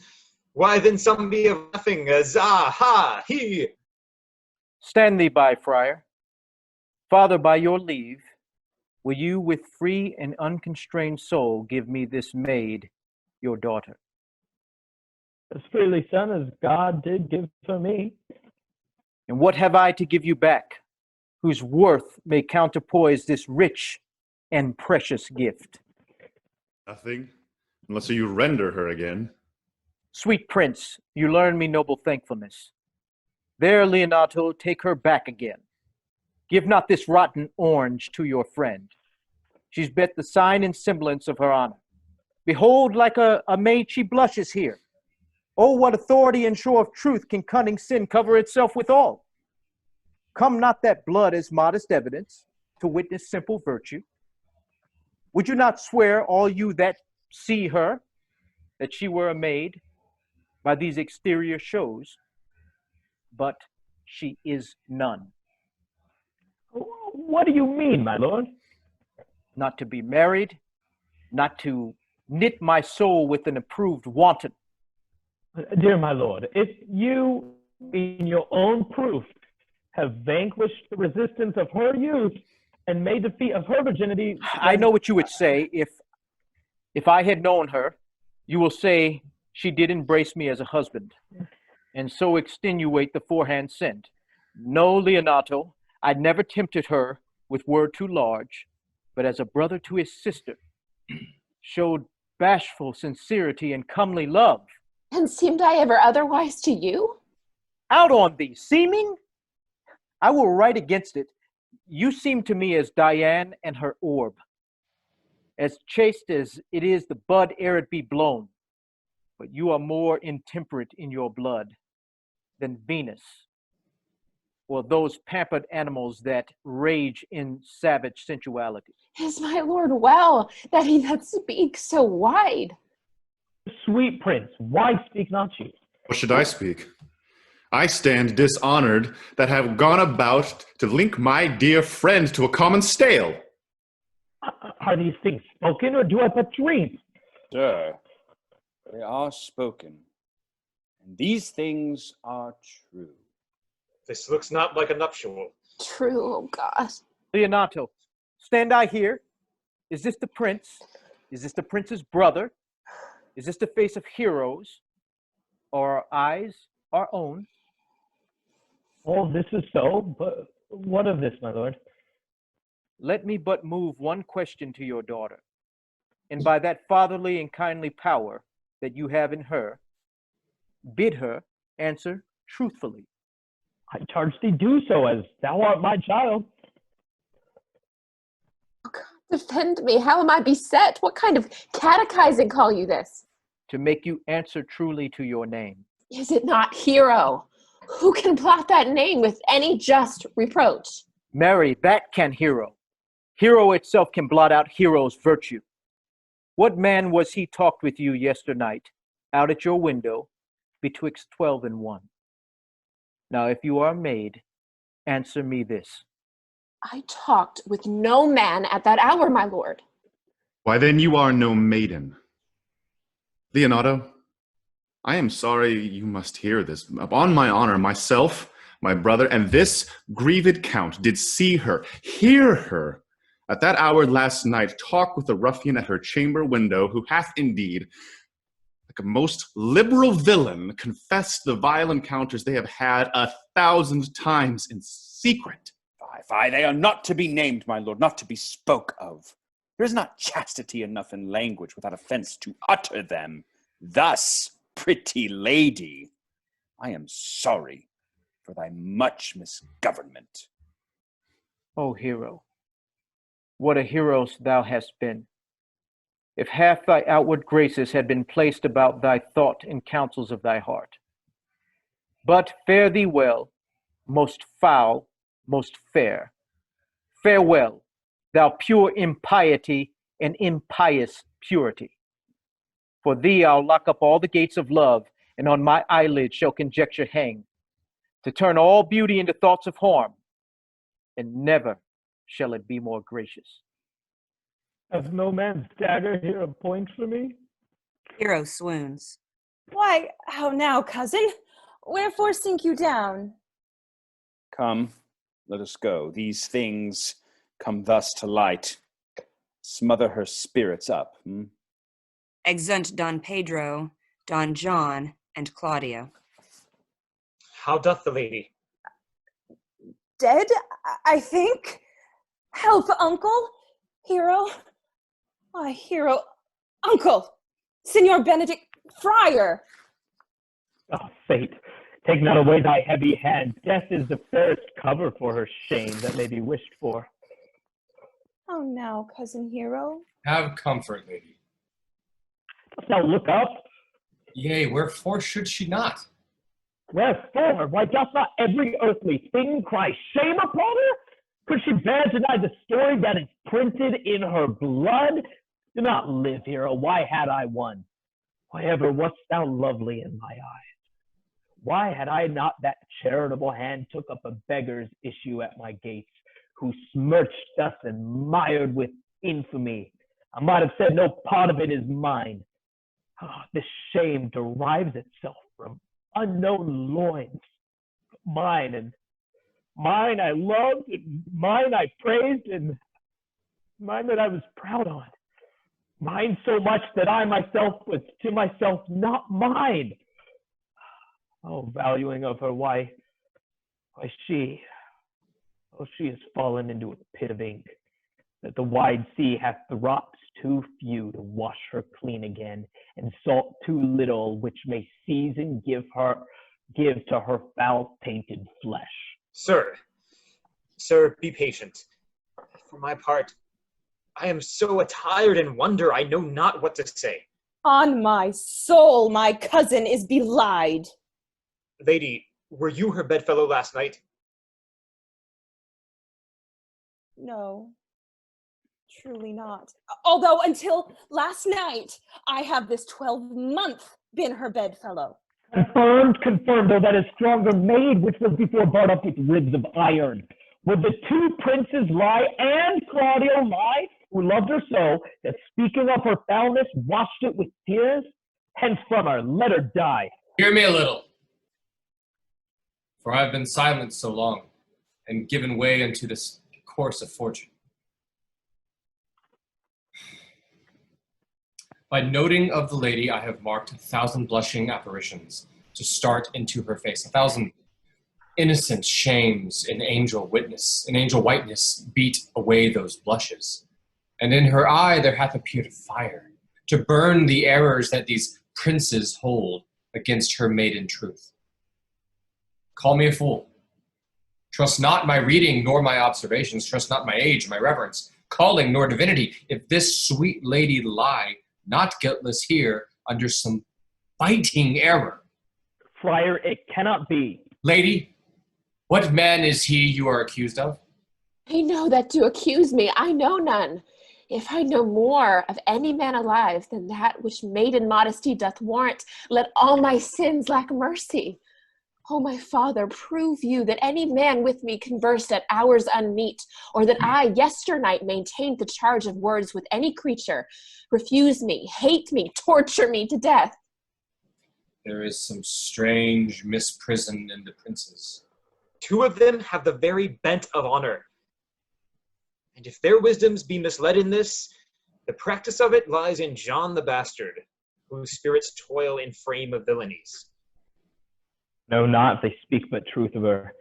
Why, then some be of laughing as ha, he. Stand thee by, friar. Father, by your leave, will you with free and unconstrained soul give me this maid, your daughter? As freely, son, as God did give for me. And what have I to give you back, whose worth may counterpoise this rich and precious gift? Nothing, unless you render her again. Sweet prince, you learn me noble thankfulness. There, Leonato, take her back again. Give not this rotten orange to your friend. She's bet the sign and semblance of her honor. Behold, like a maid she blushes here. Oh, what authority and show of truth can cunning sin cover itself withal? Come not that blood as modest evidence to witness simple virtue? Would you not swear, all you that see her, that she were a maid by these exterior shows? But she is none. What do you mean, my lord? Not to be married, not to knit my soul with an approved wanton. Dear my lord, if you, in your own proof, have vanquished the resistance of her youth and made defeat of her virginity... I know what you would say. If I had known her, you will say she did embrace me as a husband, and so extenuate the forehand sent. No, Leonato, I never tempted her with word too large, but as a brother to his sister, showed bashful sincerity and comely love. And seemed I ever otherwise to you? Out on thee, seeming? I will write against it. You seem to me as Diane and her orb, as chaste as it is the bud ere it be blown. but you are more intemperate in your blood than Venus, or those pampered animals that rage in savage sensuality. Is my lord well, that he that speaks so wide? Sweet prince, why speak not you? What should I speak? I stand dishonored that have gone about to link my dear friend to a common stale. Are these things spoken, or do I but dream? Sir, they are spoken, and these things are true. This looks not like a nuptial. True, oh God. Leonato, stand I here? Is this the prince? Is this the prince's brother? Is this the face of heroes? Or our eyes our own? All this is so, but what of this, my lord? Let me but move one question to your daughter, and by that fatherly and kindly power that you have in her, bid her answer truthfully. I charge thee do so, as thou art my child. Oh God, defend me. How am I beset? What kind of catechizing call you this? To make you answer truly to your name. Is it not Hero? Who can blot that name with any just reproach? Marry, that can Hero. Hero itself can blot out Hero's virtue. What man was he talked with you yesternight, out at your window, betwixt 12 and 1? Now, if you are a maid, answer me this. I talked with no man at that hour, my lord. Why then you are no maiden. Leonardo, I am sorry you must hear this. Upon my honor, myself, my brother, and this grieved count did see her, hear her, at that hour last night, talk with the ruffian at her chamber window, who hath indeed, like a most liberal villain, confessed the vile encounters they have had 1,000 times in secret. Fie, they are not to be named, my lord, not to be spoke of. There is not chastity enough in language without offense to utter them. Thus, pretty lady, I am sorry for thy much misgovernment. O hero, what a hero thou hast been! If half thy outward graces had been placed about thy thought and counsels of thy heart. But fare thee well, most foul, most fair. Farewell, thou pure impiety and impious purity. For thee I'll lock up all the gates of love, and on my eyelid shall conjecture hang, to turn all beauty into thoughts of harm, and never shall it be more gracious. Has no man's dagger here a point for me? Hero swoons. Why, how now, cousin? Wherefore sink you down? Come, let us go. These things come thus to light. Smother her spirits up. Exeunt Don Pedro, Don John, and Claudio. How doth the lady? Dead, I think. Help, uncle. Hero. Why, Hero. Uncle. Signor Benedict Friar. Oh, fate, take not away thy heavy hand. Death is the fairest cover for her shame that may be wished for. How now, cousin Hero? Have comfort, lady. Dost thou look up? Yea, wherefore should she not? Wherefore? Why doth not every earthly thing cry shame upon her? Could she bear to deny the story that is printed in her blood? Do not live, hero. Why had I one? Why ever wast thou lovely in my eyes? Why had I not that charitable hand took up a beggar's issue at my gates, who smirched us and mired with infamy? I might have said no part of it is mine. Oh, this shame derives itself from unknown loins. Mine, and mine I loved, and mine I praised, and mine that I was proud on. Mine so much that I myself was to myself not mine. Oh, valuing of her, why she has fallen into a pit of ink, that the wide sea hath drops too few to wash her clean again, and salt too little, which may season give to her foul tainted flesh. Sir, be patient. For my part, I am so attired in wonder I know not what to say. On my soul, my cousin is belied. Lady, were you her bedfellow last night? No, truly not. Although until last night, I have this 12-month been her bedfellow. Confirmed, confirmed, though that is stronger made, which was before barred up with ribs of iron. Would the two princes lie, and Claudio lie, who loved her so, that speaking of her foulness, washed it with tears? Hence from her, let her die. Hear me a little, for I have been silent so long, and given way unto this course of fortune. By noting of the lady, I have marked 1,000 blushing apparitions to start into her face, 1,000 innocent shames in angel whiteness beat away those blushes. And in her eye there hath appeared fire, to burn the errors that these princes hold against her maiden truth. Call me a fool. Trust not my reading nor my observations, trust not my age, my reverence, calling nor divinity, if this sweet lady lie, not guiltless here, under some biting error. Friar, it cannot be. Lady, what man is he you are accused of? I know that to accuse me, I know none. If I know more of any man alive than that which maiden modesty doth warrant, let all my sins lack mercy. O my father, prove you that any man with me conversed at hours unmeet, or that I yesternight maintained the charge of words with any creature, refuse me, hate me, torture me to death. There is some strange misprison in the princes. Two of them have the very bent of honor. And if their wisdoms be misled in this, the practice of it lies in John the Bastard, whose spirits toil in frame of villainies. No, not if they speak but truth of her.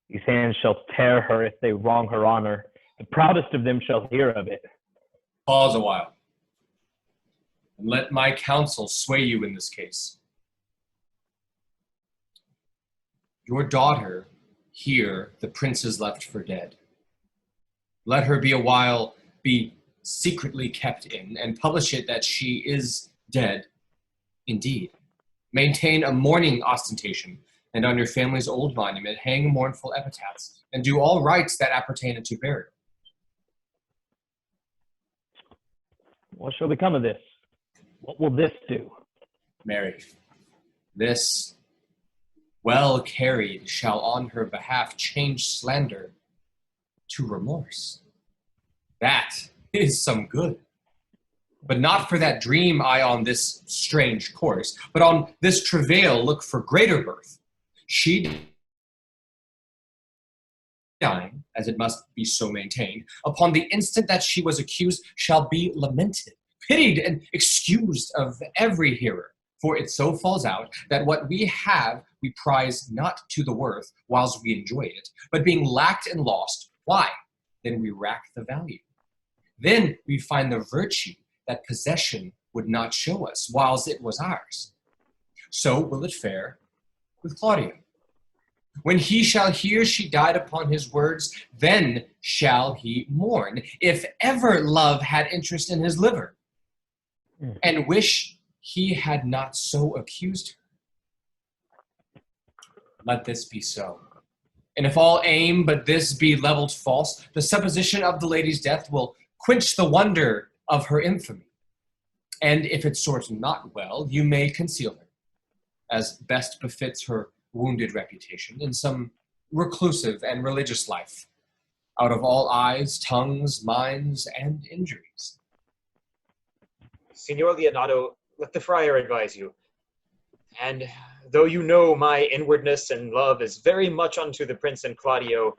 These hands shall tear her if they wrong her honor. The proudest of them shall hear of it. Pause a while, and let my counsel sway you in this case. Your daughter here the princes left for dead. Let her be secretly kept in, and publish it that she is dead indeed. Maintain a mourning ostentation, and on your family's old monument hang mournful epitaphs, and do all rites that appertain to burial. What shall become of this? What will this do? Mary, this, well carried, shall on her behalf change slander to remorse. That is some good. But not for that dream I on this strange course, but on this travail look for greater birth. She dying, as it must be so maintained, upon the instant that she was accused, shall be lamented, pitied, and excused of every hearer. For it so falls out that what we have we prize not to the worth whilst we enjoy it, but being lacked and lost, why? Then we rack the value. Then we find the virtue that possession would not show us, whilst it was ours. So will it fare with Claudio. When he shall hear she died upon his words, then shall he mourn, if ever love had interest in his liver, and wish he had not so accused her. Let this be so. And if all aim but this be levelled false, the supposition of the lady's death will quench the wonder of her infamy. And if it sort not well, you may conceal her, as best befits her wounded reputation, in some reclusive and religious life, out of all eyes, tongues, minds, and injuries. Signor Leonardo, let the friar advise you. And though you know my inwardness and love is very much unto the prince and Claudio,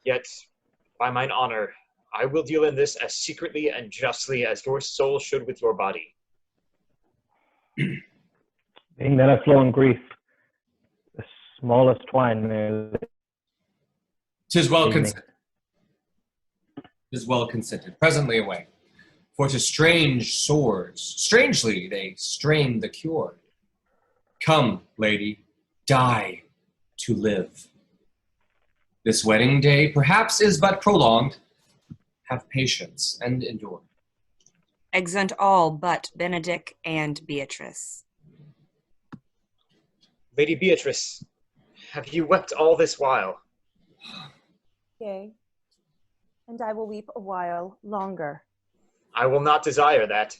yet, by mine honor, I will deal in this as secretly and justly as your soul should with your body. Being that I flow in grief, the smallest twine may... 'Tis well consented. 'Tis well consented. Presently away. For to strange swords, strangely they strain the cure. Come, lady, die to live. This wedding day perhaps is but prolonged. Have patience and endure. Exeunt all but Benedick and Beatrice. Lady Beatrice, have you wept all this while? Yea, and I will weep a while longer. I will not desire that.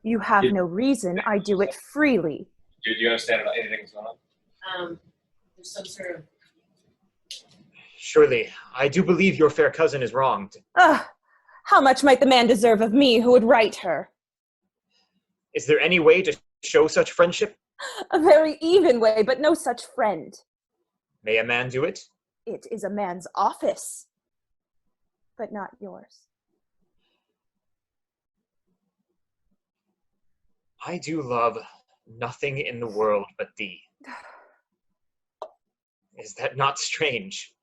You have no reason, I do it freely. Do you understand anything's going on? There's some sort of... Surely, I do believe your fair cousin is wronged. How much might the man deserve of me who would right her? Is there any way to show such friendship? A very even way, but no such friend. May a man do it? It is a man's office, but not yours. I do love nothing in the world but thee. Is that not strange?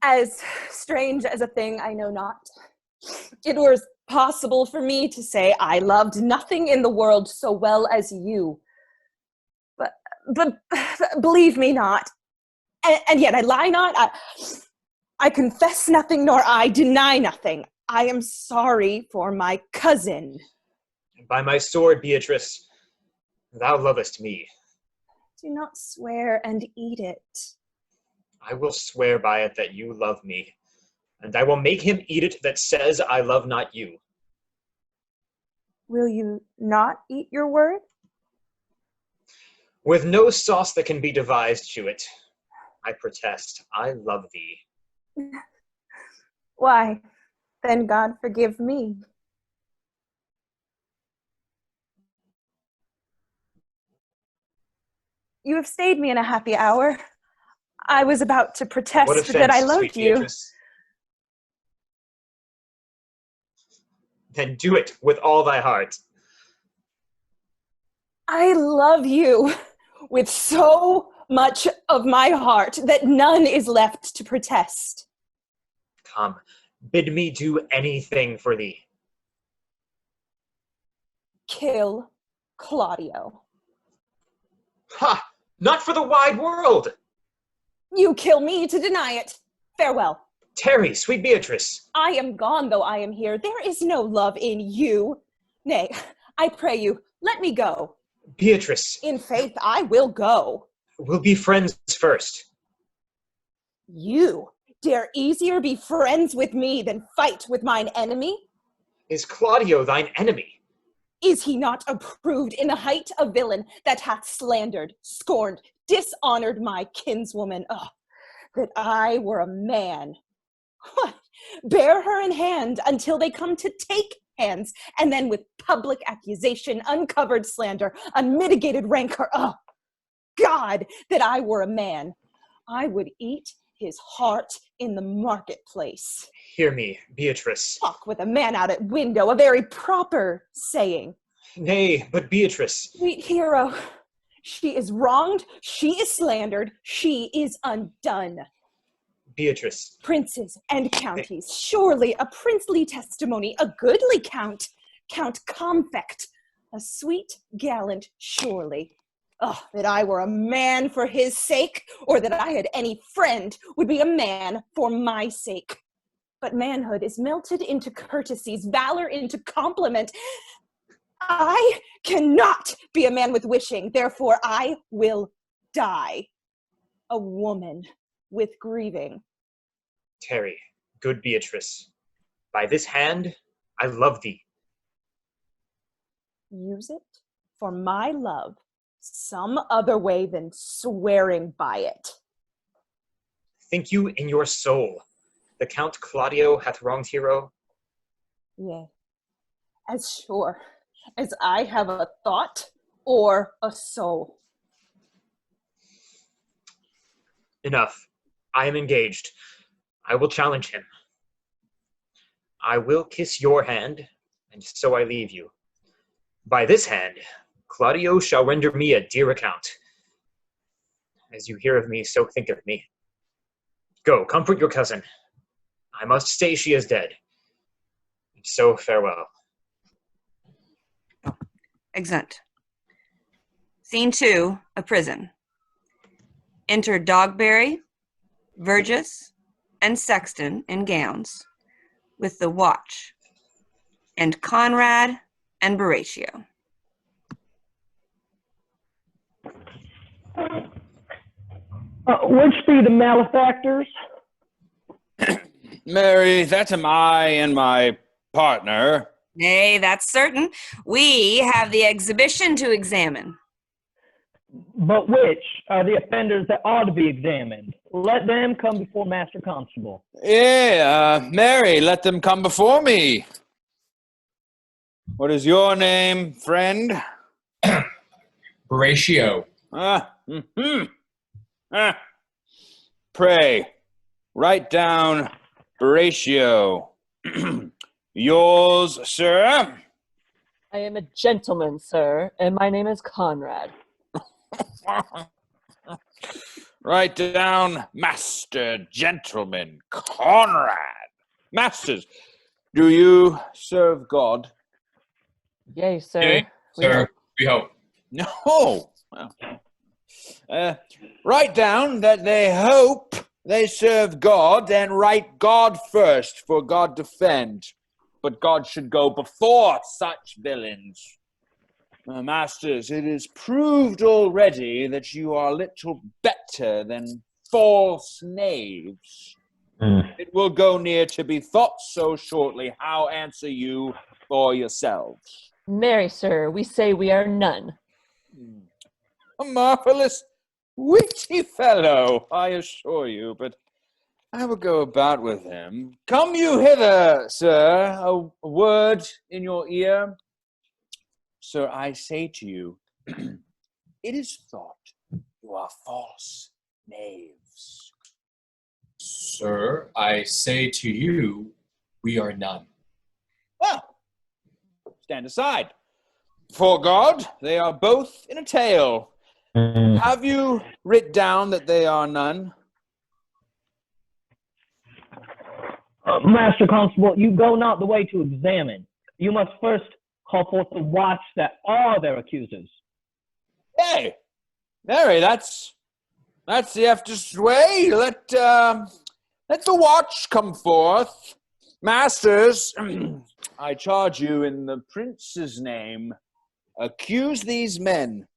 As strange as a thing I know not. It were possible for me to say I loved nothing in the world so well as you. But believe me not. And yet I lie not. I confess nothing, nor I deny nothing. I am sorry for my cousin. By my sword, Beatrice, thou lovest me. Do not swear and eat it. I will swear by it that you love me, and I will make him eat it that says I love not you. Will you not eat your word? With no sauce that can be devised to it, I protest, I love thee. Why, then God forgive me. You have stayed me in a happy hour. I was about to protest What offense, that I loved sweet you. Beatrice? Then do it with all thy heart. I love you with so much of my heart that none is left to protest. Come, bid me do anything for thee. Kill Claudio. Ha! Not for the wide world! You kill me to deny it. Farewell. Tarry, sweet Beatrice. I am gone, though I am here. There is no love in you. Nay, I pray you, let me go. Beatrice. In faith, I will go. We'll be friends first. You dare easier be friends with me than fight with mine enemy? Is Claudio thine enemy? Is he not approved in the height a villain that hath slandered, scorned, dishonored my kinswoman? Oh, that I were a man. What? Bear her in hand until they come to take hands, and then with public accusation, uncovered slander, unmitigated rancor. Oh, God, that I were a man. I would eat his heart in the marketplace. Hear me, Beatrice. Talk with a man out at window, a very proper saying. Nay, but Beatrice. Sweet hero, she is wronged, she is slandered, she is undone. Beatrice. Princes and counties, surely a princely testimony, a goodly count, Count Comfect, a sweet gallant surely. Oh, that I were a man for his sake, or that I had any friend would be a man for my sake. But manhood is melted into courtesies, valor into compliment. I cannot be a man with wishing, therefore I will die. A woman with grieving. Tarry, good Beatrice. By this hand, I love thee. Use it for my love some other way than swearing by it. Think you in your soul the Count Claudio hath wronged hero? Yea, as sure as I have a thought or a soul. Enough. I am engaged. I will challenge him. I will kiss your hand, and so I leave you. By this hand, Claudio shall render me a dear account. As you hear of me, so think of me. Go, comfort your cousin. I must say she is dead. And so farewell. Exeunt. Scene 2, a prison. Enter Dogberry, Verges, and Sexton in gowns, with the watch and Conrad and Horatio. Which be the malefactors? Mary, that am I and my partner. Nay, that's certain. We have the exhibition to examine. But which are the offenders that ought to be examined? Let them come before Master Constable. Mary, let them come before me. What is your name, friend? Horatio. Pray, write down Horatio. Yours, sir? I am a gentleman, sir, and my name is Conrad. Write down Master Gentleman Conrad. Masters, do you serve God? Yea, sir. Yea, sir, we hope. No. Well, write down that they hope they serve God, and write God first, for God defend. But God should go before such villains. Masters, it is proved already that you are little better than false knaves. It will go near to be thought so shortly. How answer you for yourselves? Marry, sir, we say we are none. A marvelous, witty fellow, I assure you, but I will go about with him. Come you hither, sir, a word in your ear. Sir, I say to you, it is thought you are false knaves. Sir, I say to you, we are none. Well, stand aside. For God, they are both in a tale. Have you writ down that they are none? Master Constable, you go not the way to examine. You must first call forth the watch that are their accusers. Hey, Mary, that's the eftest way. Let the watch come forth. Masters, I charge you in the prince's name, accuse these men.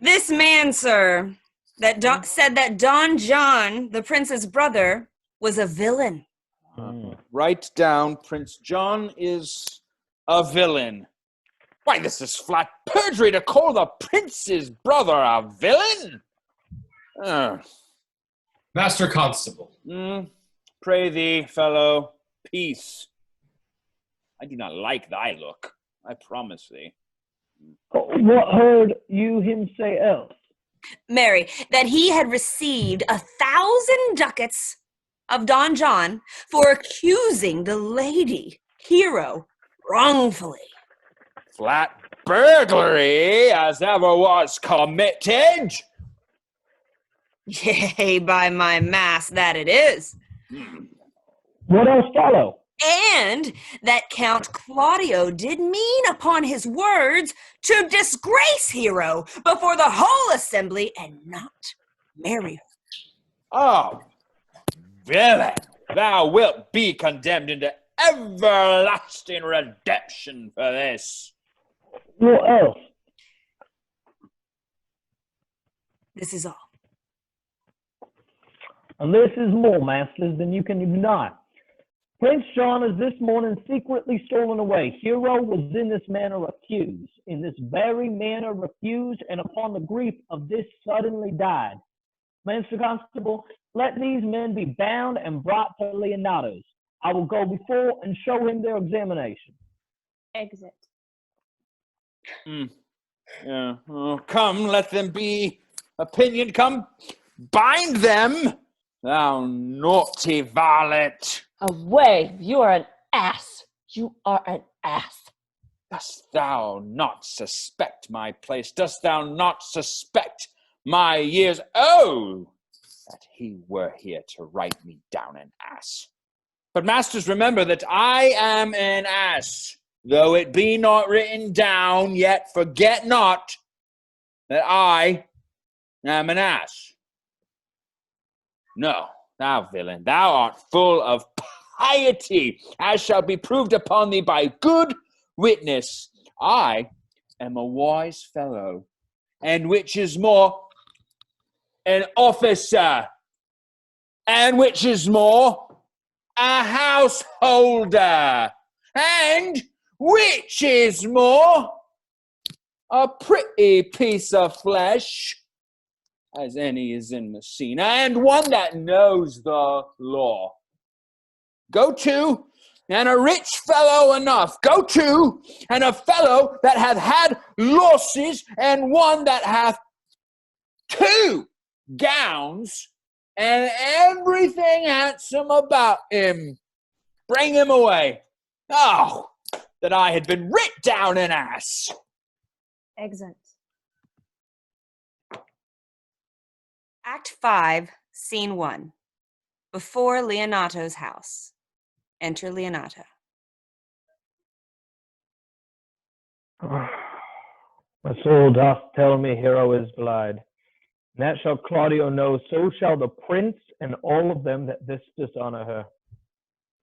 This man, sir, that said that Don John, the prince's brother, was a villain. Write down, Prince John is a villain. Why, this is flat perjury to call the prince's brother a villain. Master Constable. Pray thee, fellow, peace. I do not like thy look, I promise thee. What heard you him say else? Mary, that he had received 1,000 ducats of Don John for accusing the lady hero wrongfully. Flat burglary as ever was committed. Yea, by my mass, that it is. What else follow? And that Count Claudio did mean upon his words to disgrace Hero before the whole assembly and not marry her. Oh, villain, thou wilt be condemned into everlasting redemption for this. What else? This is all. And this is more, masters, than you can deny. Prince John is this morning secretly stolen away. Hero was in this manner accused, in this very manner refused, and upon the grief of this suddenly died. Master Constable, let these men be bound and brought to Leonato's. I will go before and show him their examination. Exit. Yeah. Oh, come, let them be opinion. Come, bind them, thou naughty varlet. Away! You are an ass! You are an ass! Dost thou not suspect my place? Dost thou not suspect my years? Oh, that he were here to write me down an ass. But masters, remember that I am an ass. Though it be not written down, yet forget not that I am an ass. No, thou villain, thou art full of piety, as shall be proved upon thee by good witness. I am a wise fellow, and which is more, an officer, and which is more, a householder, and which is more, a pretty piece of flesh, as any is in Messina, and one that knows the law. Go to, and a rich fellow enough. Go to, and a fellow that hath had losses, and one that hath 2 gowns, and everything handsome about him. Bring him away. Oh, that I had been writ down an ass. Exit. Act 5, Scene 1. Before Leonato's house. Enter Leonato. My soul doth tell me Hero is blithe. And that shall Claudio know, so shall the prince and all of them that this dishonor her.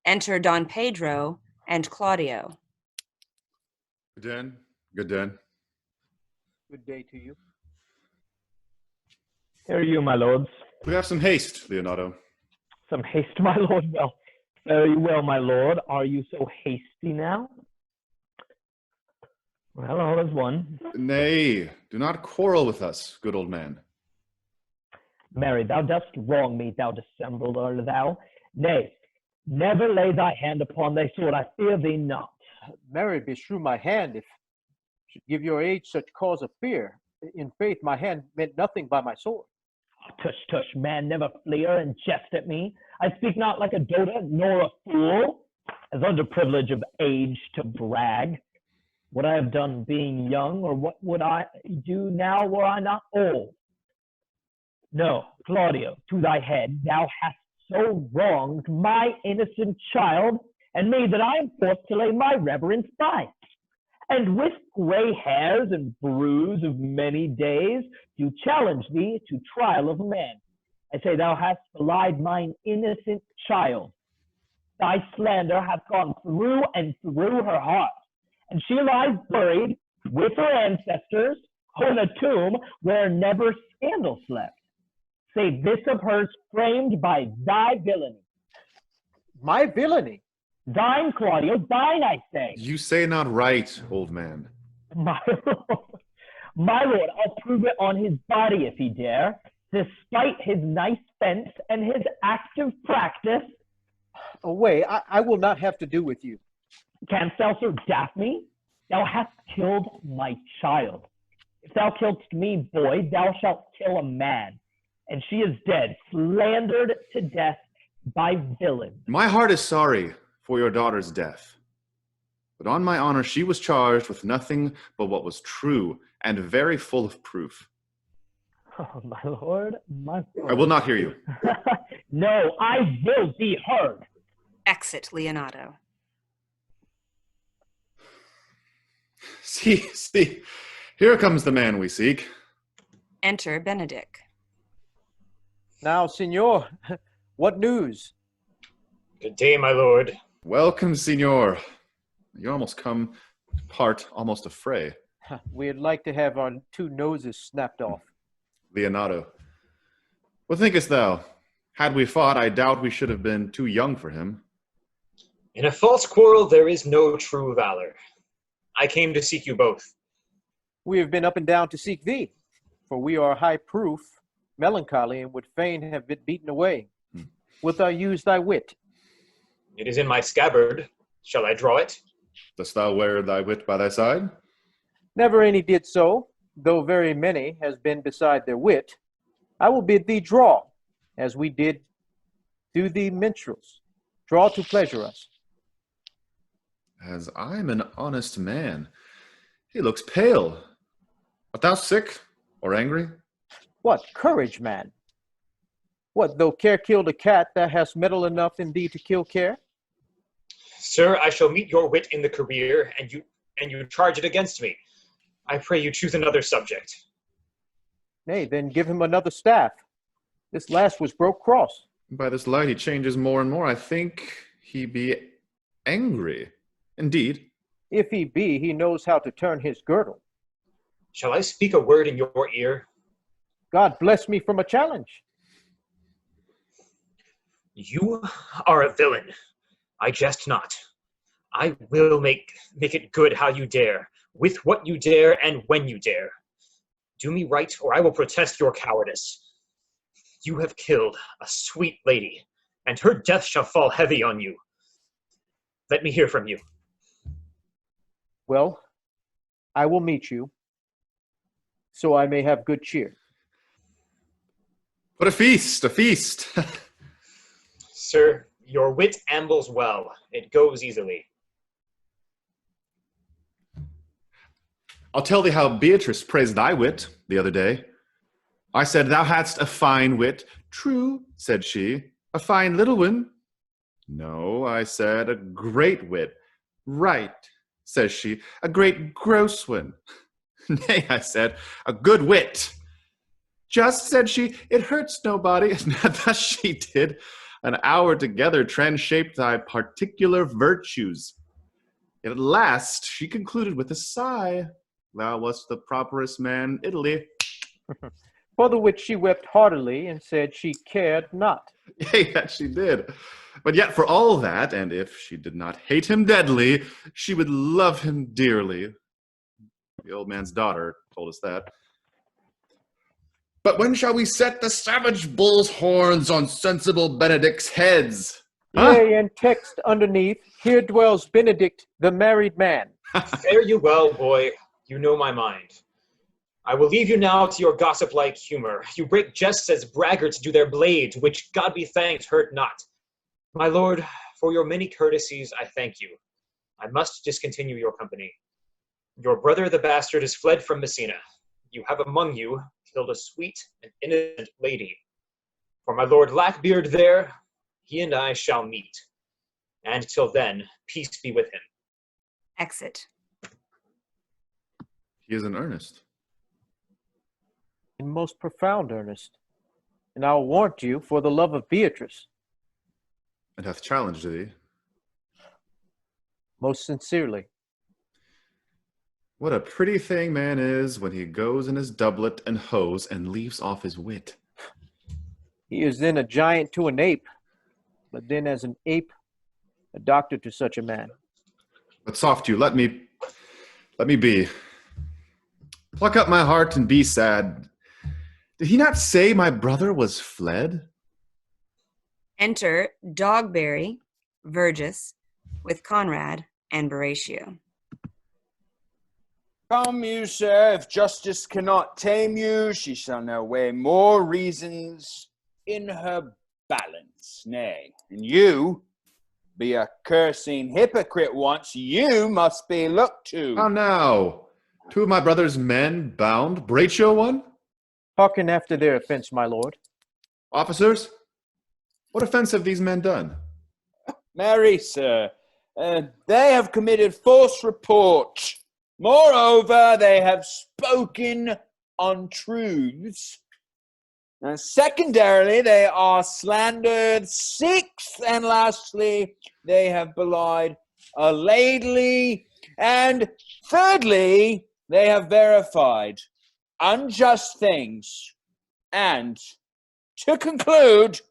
Enter Don Pedro and Claudio. Good den. Good den. Good day to you. Here are you, my lords. We have some haste, Leonardo. Some haste, my lord. Well, very well, my lord. Are you so hasty now? Well, all is one. Nay, do not quarrel with us, good old man. Marry, thou dost wrong me, thou dissembled art thou. Nay, never lay thy hand upon thy sword, I fear thee not. Marry, beshrew my hand if should give your age such cause of fear. In faith, my hand meant nothing by my sword. Tush, tush, man, never fleer and jest at me. I speak not like a dotard, nor a fool, as under privilege of age to brag. What I have done being young, or what would I do now were I not old? No, Claudio, to thy head, thou hast so wronged my innocent child, and me that I am forced to lay my reverence by. And with gray hairs and bruise of many days, do challenge thee to trial of man. I say thou hast belied mine innocent child. Thy slander hath gone through and through her heart, and she lies buried with her ancestors in a tomb where never scandal slept, save this of hers framed by thy villainy. My villainy? Thine, Claudio, thine, I say. You say not right, old man. My lord, I'll prove it on his body if he dare, despite his nice fence and his active practice. Away, I will not have to do with you. Canst thou so daff me? Thou hast killed my child. If thou kill'st me, boy, thou shalt kill a man. And she is dead, slandered to death by villains. My heart is sorry for your daughter's death. But on my honor, she was charged with nothing but what was true and very full of proof. Oh, my lord, my lord. I will not hear you. No, I will be heard. Exit Leonato. See, here comes the man we seek. Enter Benedict. Now, signor, what news? Good day, my lord. Welcome, signor. You almost come to part almost a fray. We'd like to have our 2 noses snapped off. Leonardo, what thinkest thou? Had we fought, I doubt we should have been too young for him. In a false quarrel, there is no true valor. I came to seek you both. We have been up and down to seek thee, for we are high proof, melancholy, and would fain have been beaten away. Wilt thou use thy wit? It is in my scabbard. Shall I draw it? Dost thou wear thy wit by thy side? Never any did so, though very many has been beside their wit. I will bid thee draw, as we did do the minstrels. Draw to pleasure us. As I'm an honest man. He looks pale. Art thou sick or angry? What courage, man? What, though care killed a cat, thou hast mettle enough in thee to kill care? Sir, I shall meet your wit in the career, and you charge it against me. I pray you choose another subject. Nay, then give him another staff. This last was broke cross. By this light he changes more and more. I think he be angry. Indeed. If he be, he knows how to turn his girdle. Shall I speak a word in your ear? God bless me from a challenge. You are a villain. I jest not. I will make it good how you dare, with what you dare and when you dare. Do me right, or I will protest your cowardice. You have killed a sweet lady, and her death shall fall heavy on you. Let me hear from you. Well, I will meet you, so I may have good cheer. But a feast, a feast. Sir, your wit ambles well. It goes easily. I'll tell thee how Beatrice praised thy wit the other day. I said, thou hadst a fine wit. True, said she, a fine little one. No, I said, a great wit. Right, says she, a great gross one. Nay, I said, a good wit. Just, said she, it hurts nobody. Thus she did. An hour together transshaped thy particular virtues. Yet at last she concluded with a sigh, thou wast the properest man in Italy. For the which she wept heartily and said she cared not. Yea, that she did. But yet for all that, and if she did not hate him deadly, she would love him dearly. The old man's daughter told us that. But when shall we set the savage bull's horns on sensible Benedict's heads? Huh? Yea, and text underneath, here dwells Benedict, the married man. Fare you well, boy. You know my mind. I will leave you now to your gossip-like humor. You break jests as braggarts do their blades, which, God be thanked, hurt not. My lord, for your many courtesies, I thank you. I must discontinue your company. Your brother the bastard is fled from Messina. You have among you killed a sweet and innocent lady. For my lord Lackbeard there, he and I shall meet. And till then, peace be with him. Exit. He is in earnest. In most profound earnest. And I'll warrant you for the love of Beatrice. And hath challenged thee. Most sincerely. What a pretty thing man is when he goes in his doublet and hose and leaves off his wit. He is then a giant to an ape, but then as an ape, a doctor to such a man. But soft you, let me be. Pluck up my heart and be sad. Did he not say my brother was fled? Enter Dogberry, Verges, with Conrad and Horatio. Come you, sir, if justice cannot tame you, she shall now weigh more reasons in her balance. Nay, and you be a cursing hypocrite once, you must be looked to. How now? Two of my brother's men bound, Horatio one? Hearken after their offense, my lord. Officers, what offense have these men done? Marry, sir, they have committed false report. Moreover, they have spoken untruths. And secondarily, they are slandered. Sixth, and lastly, they have belied a lady. And thirdly, they have verified unjust things. And to conclude,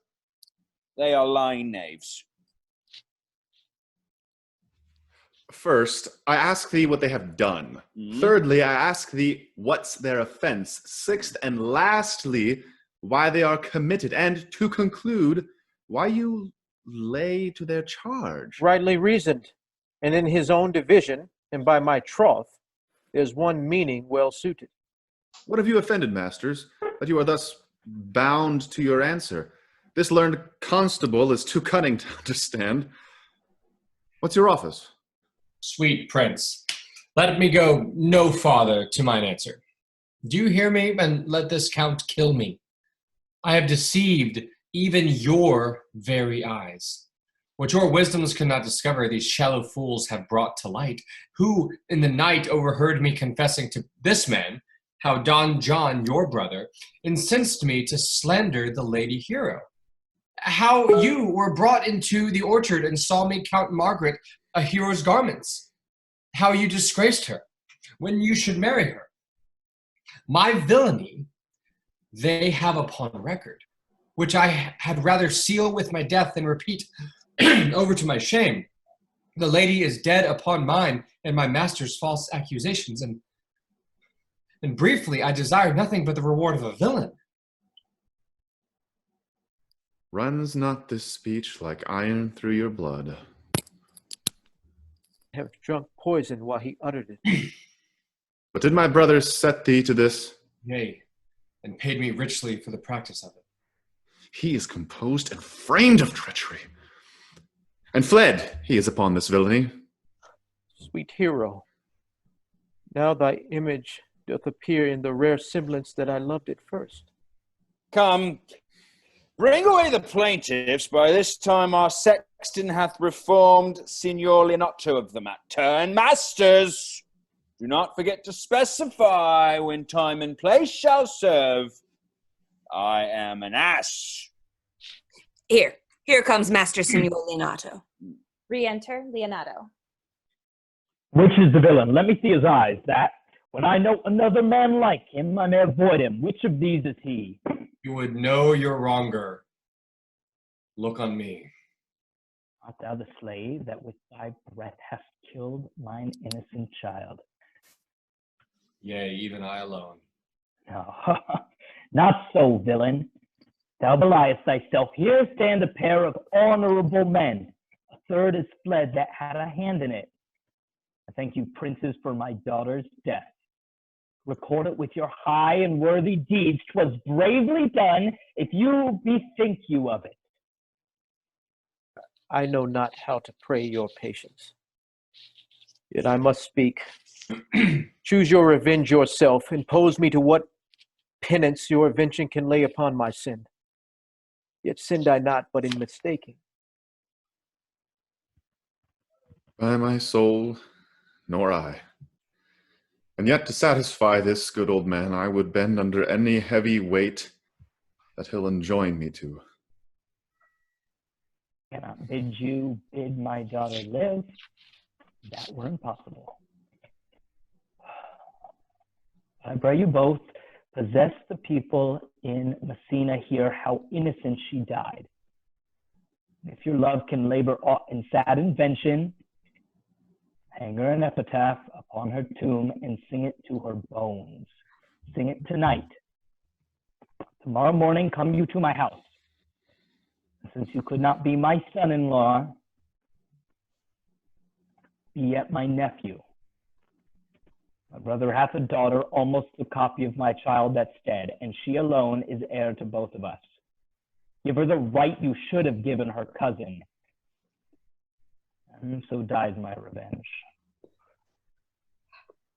they are lying knaves. First, I ask thee what they have done. Thirdly, I ask thee what's their offense. Sixth, and lastly, why they are committed. And to conclude, why you lay to their charge. Rightly reasoned, and in his own division, and by my troth, there's one meaning well suited. What have you offended, masters, that you are thus bound to your answer? This learned constable is too cunning to understand. What's your office? Sweet prince, let me go no farther to mine answer. Do you hear me? And let this count kill me. I have deceived even your very eyes. What your wisdoms could not discover, these shallow fools have brought to light, who in the night overheard me confessing to this man how Don John, your brother, incensed me to slander the lady hero. how you were brought into the orchard and saw me count Margaret a hero's garments, how you disgraced her when you should marry her. My villainy they have upon record, which I had rather seal with my death than repeat over to my shame. The lady is dead upon mine and my master's false accusations, and briefly I desire nothing but the reward of a villain. Runs not this speech like iron through your blood? Have drunk poison while he uttered it. But did my brothers set thee to this? Yea, and paid me richly for the practice of it. He is composed and framed of treachery, and fled he is upon this villainy. Sweet hero, now thy image doth appear in the rare semblance that I loved at first. Come, bring away the plaintiffs. By this time our sexton hath reformed Signor Leonotto of the matter. And masters, do not forget to specify when time and place shall serve. I am an ass. Here comes Master Signor Leonato. Re-enter Leonato. Which is the villain? Let me see his eyes. That, when I know another man like him, I may avoid him. Which of these is he? You would know your wronger. Look on me. Art thou the slave that with thy breath hast killed mine innocent child? Yea, even I alone. No, not so, villain. Thou beliest thyself. Here stand a pair of honorable men. A third is fled that had a hand in it. I thank you, princes, for my daughter's death. Record it with your high and worthy deeds. 'Twas bravely done, if you bethink you of it. I know not how to pray your patience. Yet I must speak. Choose your revenge yourself. Impose me to what penance your invention can lay upon my sin. Yet sinned I not, but in mistaking. By my soul, nor I. And yet to satisfy this good old man, I would bend under any heavy weight that he'll enjoin me to. Cannot bid you bid my daughter live. That were impossible. I pray you both, possess the people in Messina here how innocent she died. If your love can labor aught in sad invention, hang her an epitaph upon her tomb and sing it to her bones. Sing it tonight. Tomorrow morning come you to my house. Since you could not be my son-in-law, be yet my nephew. My brother hath a daughter, almost the copy of my child that's dead, and she alone is heir to both of us. Give her the right you should have given her cousin. And so dies my revenge.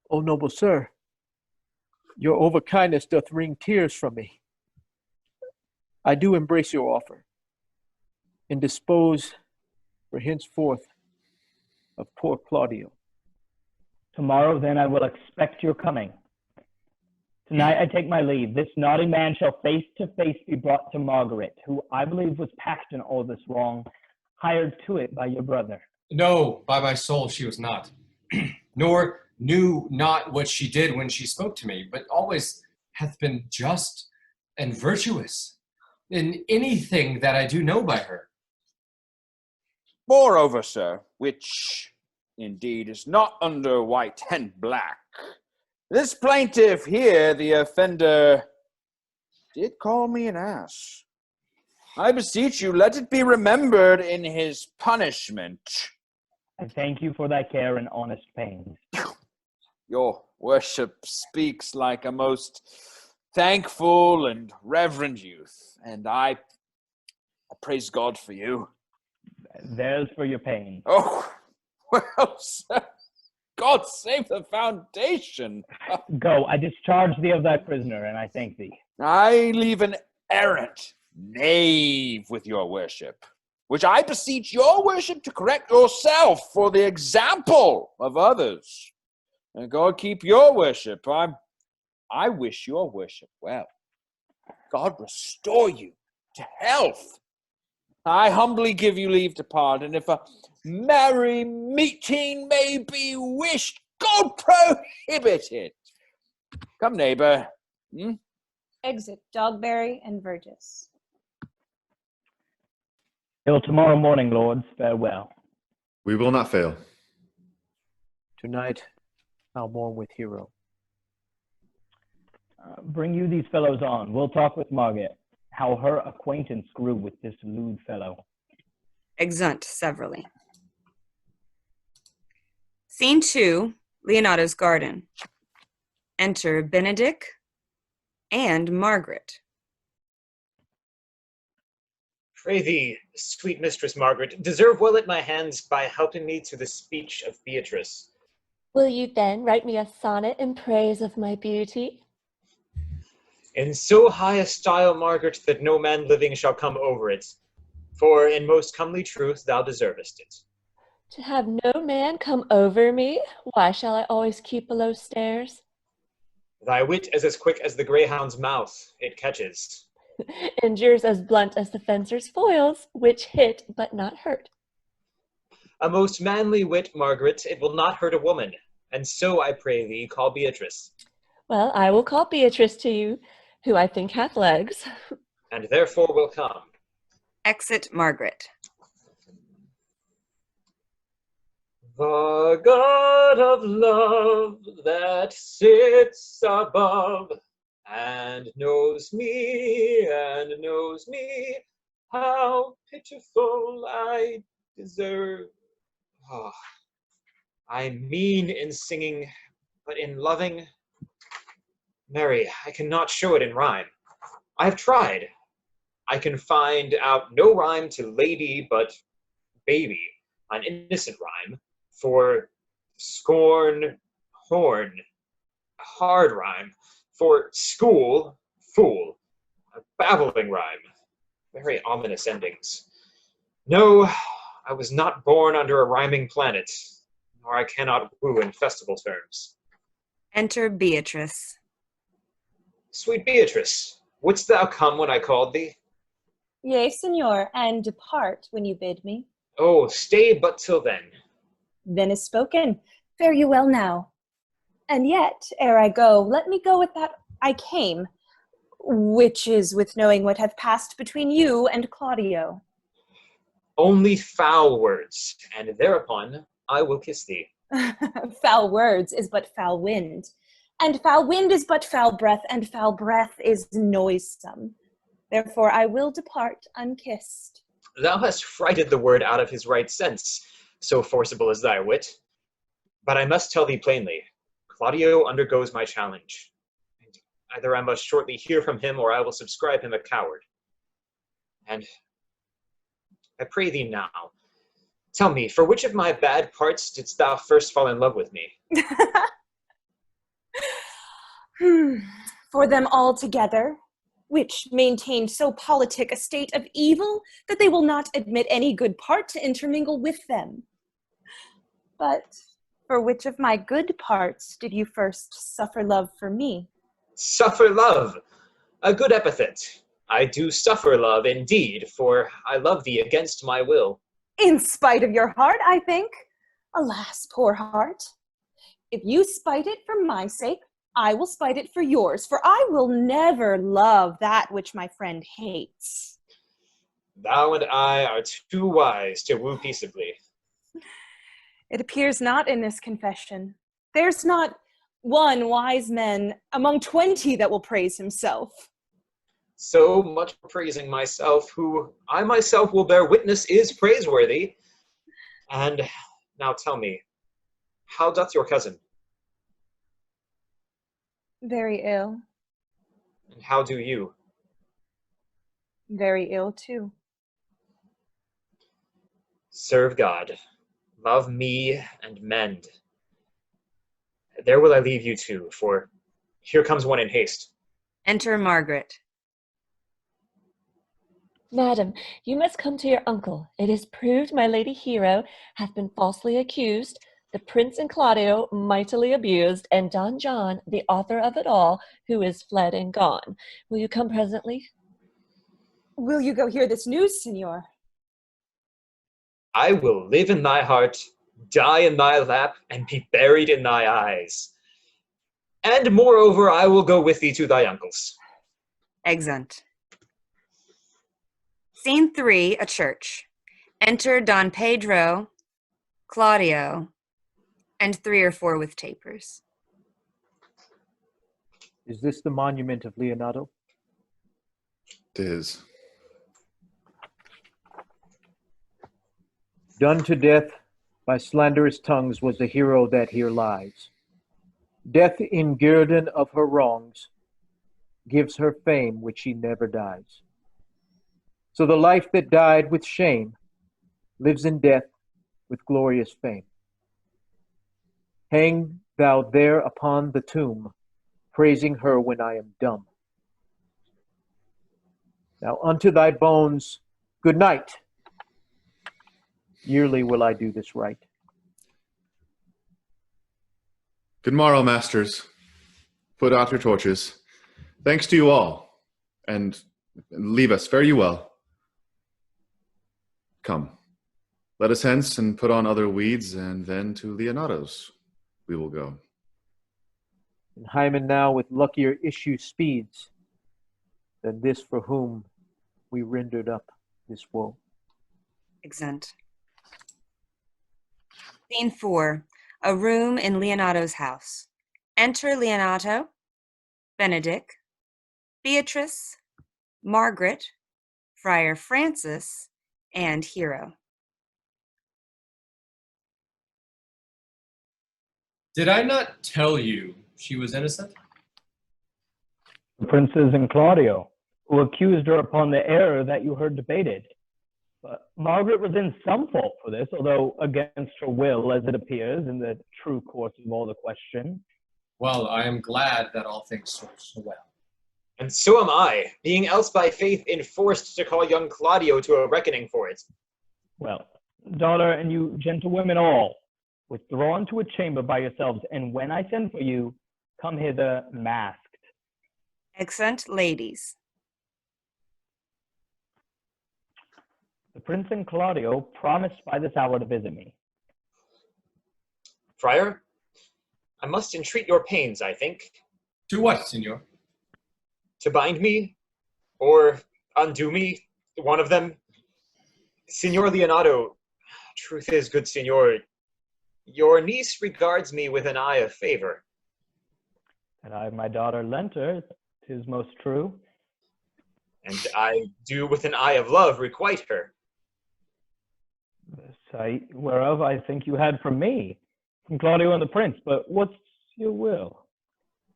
O noble sir, your overkindness doth wring tears from me. I do embrace your offer, and dispose for henceforth of poor Claudio. Tomorrow then I will expect your coming. Tonight I take my leave. This naughty man shall face to face be brought to Margaret, who I believe was packed in all this wrong, hired to it by your brother. No, by my soul, she was not. Nor knew not what she did when she spoke to me, but always hath been just and virtuous in anything that I do know by her. Moreover, sir, which indeed is not under white and black, this plaintiff here, the offender, did call me an ass. I beseech you, let it be remembered in his punishment. I thank you for thy care and honest pains. Your worship speaks like a most thankful and reverend youth, and I praise God for you. There's for your pain. Oh, well, sir, God save the foundation. Go, I discharge thee of thy prisoner, and I thank thee. I leave an errant knave with your worship, which I beseech your worship to correct yourself for the example of others. And God keep your worship. I wish your worship well. God restore you to health. I humbly give you leave to pardon. If a merry meeting may be wished, God prohibit it. Come, neighbor. Exit Dogberry and Verges. Till tomorrow morning, lords. Farewell. We will not fail. Tonight, I'll mourn with Hero. Bring you these fellows on. We'll talk with Margaret, how her acquaintance grew with this lewd fellow. Exeunt severally. Scene 2, Leonato's garden. Enter Benedict and Margaret. Pray thee, sweet Mistress Margaret, deserve well at my hands by helping me to the speech of Beatrice. Will you then write me a sonnet in praise of my beauty? In so high a style, Margaret, that no man living shall come over it. For in most comely truth thou deservest it. To have no man come over me? Why shall I always keep below stairs? Thy wit is as quick as the greyhound's mouth, it catches. And yours as blunt as the fencer's foils, which hit but not hurt. A most manly wit, Margaret, it will not hurt a woman. And so, I pray thee, call Beatrice. Well, I will call Beatrice to you, who I think hath legs. And therefore will come. Exit Margaret. The God of love that sits above and knows me, how pitiful I deserve. Oh, I mean in singing, but in loving, Mary, I cannot show it in rhyme. I have tried. I can find out no rhyme to lady but baby, an innocent rhyme. For scorn, horn, a hard rhyme. For school, fool, a babbling rhyme. Very ominous endings. No, I was not born under a rhyming planet, nor I cannot woo in festival terms. Enter Beatrice. Sweet Beatrice, wouldst thou come when I called thee? Yea, Signor, and depart when you bid me. Oh, stay but till then. Then is spoken. Fare you well now. And yet, ere I go, let me go with that I came, which is with knowing what hath passed between you and Claudio. Only foul words, and thereupon I will kiss thee. Foul words is but foul wind, and foul wind is but foul breath, and foul breath is noisome. Therefore I will depart unkissed. Thou hast frighted the word out of his right sense, so forcible is thy wit. But I must tell thee plainly, Claudio undergoes my challenge. And either I must shortly hear from him, or I will subscribe him a coward. And I pray thee now, tell me, for which of my bad parts didst thou first fall in love with me? For them all together, which maintain so politic a state of evil that they will not admit any good part to intermingle with them. But for which of my good parts did you first suffer love for me? Suffer love, a good epithet. I do suffer love indeed, for I love thee against my will. In spite of your heart, I think. Alas, poor heart. If you spite it for my sake, I will spite it for yours, for I will never love that which my friend hates. Thou and I are too wise to woo peaceably. It appears not in this confession. There's not one wise man among 20 that will praise himself. So much for praising myself, who I myself will bear witness is praiseworthy. And now tell me, how doth your cousin? Very ill. And how do you? Very ill too. Serve God, love me, and mend. There will I leave you too, for here comes one in haste. Enter Margaret. Madam, you must come to your uncle. It is proved my lady Hero hath been falsely accused, the prince and Claudio mightily abused, and Don John, the author of it all, who is fled and gone. Will you come presently? Will you go hear this news, Signor? I will live in thy heart, die in thy lap, and be buried in thy eyes. And moreover, I will go with thee to thy uncle's. Exeunt. Scene 3, a church. Enter Don Pedro, Claudio, and 3 or 4 with tapers. Is this the monument of Leonardo? It is. Done to death by slanderous tongues was the hero that here lies. Death in guerdon of her wrongs gives her fame which she never dies. So the life that died with shame lives in death with glorious fame. Hang thou there upon the tomb, praising her when I am dumb. Now unto thy bones, good night. Yearly will I do this right. Good morrow, masters. Put out your torches. Thanks to you all, and leave us. Fare you well. Come, let us hence and put on other weeds, and then to Leonardo's we will go. And Hymen now with luckier issue speeds than this for whom we rendered up this woe. Exeunt. Scene 4, a room in Leonardo's house. Enter Leonato, Benedict, Beatrice, Margaret, Friar Francis, and Hero. Did I not tell you she was innocent? The princes and Claudio, who accused her upon the error that you heard debated. But Margaret was in some fault for this, although against her will, as it appears, in the true course of all the question. Well, I am glad that all things serve so well. And so am I, being else by faith enforced to call young Claudio to a reckoning for it. Well, daughter, and you gentlewomen all, withdrawn to a chamber by yourselves, and when I send for you, come hither masked. Exeunt ladies. The prince and Claudio promised by this hour to visit me. Friar, I must entreat your pains, I think. To what, senor? To bind me, or undo me, one of them. Signor Leonardo, truth is, good signor, your niece regards me with an eye of favor. And I, my daughter, lent her, 'tis most true. And I do with an eye of love requite her. The sight whereof I think you had from me, from Claudio and the prince, but what's your will?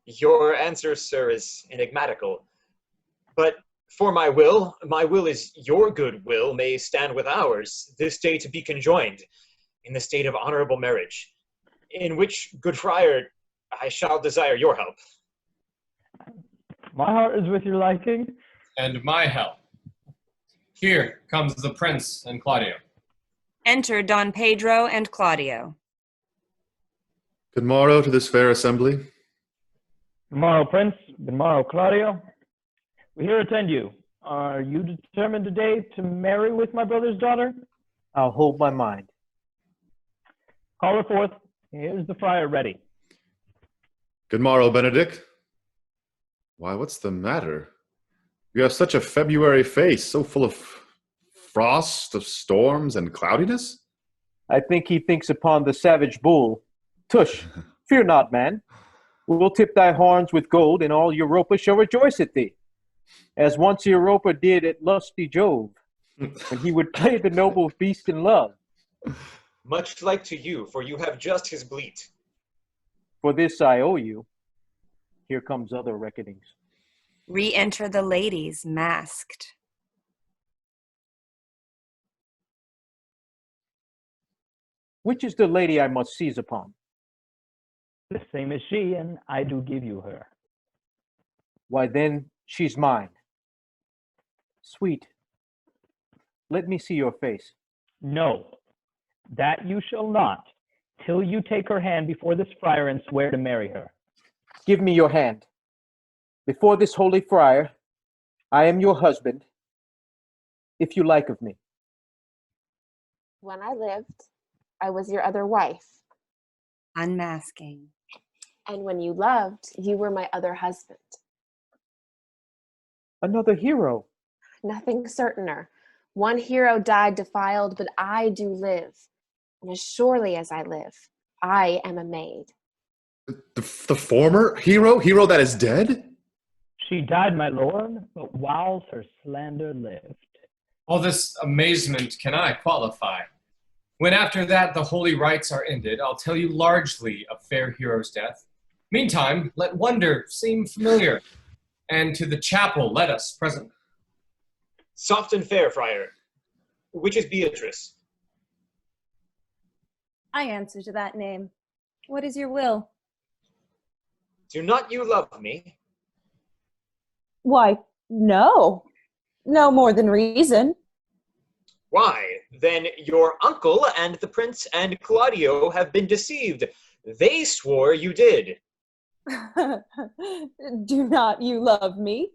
Your answer, sir, is enigmatical. But for my will is your good will may stand with ours, this day to be conjoined, in the state of honorable marriage, in which, good friar, I shall desire your help. My heart is with your liking. And my help. Here comes the prince and Claudio. Enter Don Pedro and Claudio. Good morrow to this fair assembly. Good morrow, prince. Good morrow, Claudio. We here attend you. Are you determined today to marry with my brother's daughter? I'll hold my mind. Call her forth. Here's the friar ready. Good morrow, Benedict. Why, what's the matter? You have such a February face, so full of frost, of storms, and cloudiness? I think he thinks upon the savage bull. Tush, fear not, man. We'll tip thy horns with gold, and all Europa shall rejoice at thee, as once Europa did at lusty Jove, when he would play the noble beast in love. Much like to you, for you have just his bleat. For this I owe you. Here comes other reckonings. Re-enter the ladies, masked. Which is the lady I must seize upon? The same as she, and I do give you her. Why then, she's mine. Sweet, let me see your face. No, that you shall not, till you take her hand before this friar and swear to marry her. Give me your hand. Before this holy friar, I am your husband, if you like of me. When I lived, I was your other wife. Unmasking. And when you loved, you were my other husband. Another hero. Nothing certainer. One hero died defiled, but I do live. And as surely as I live, I am a maid. The former hero? Hero that is dead? She died, my lord, but whiles her slander lived. All this amazement can I qualify. When after that the holy rites are ended, I'll tell you largely of fair hero's death. Meantime, let wonder seem familiar, and to the chapel let us presently. Soft and fair, friar. Which is Beatrice? I answer to that name. What is your will? Do not you love me? Why, no. No more than reason. Why, then your uncle and the prince and Claudio have been deceived. They swore you did. Do not you love me?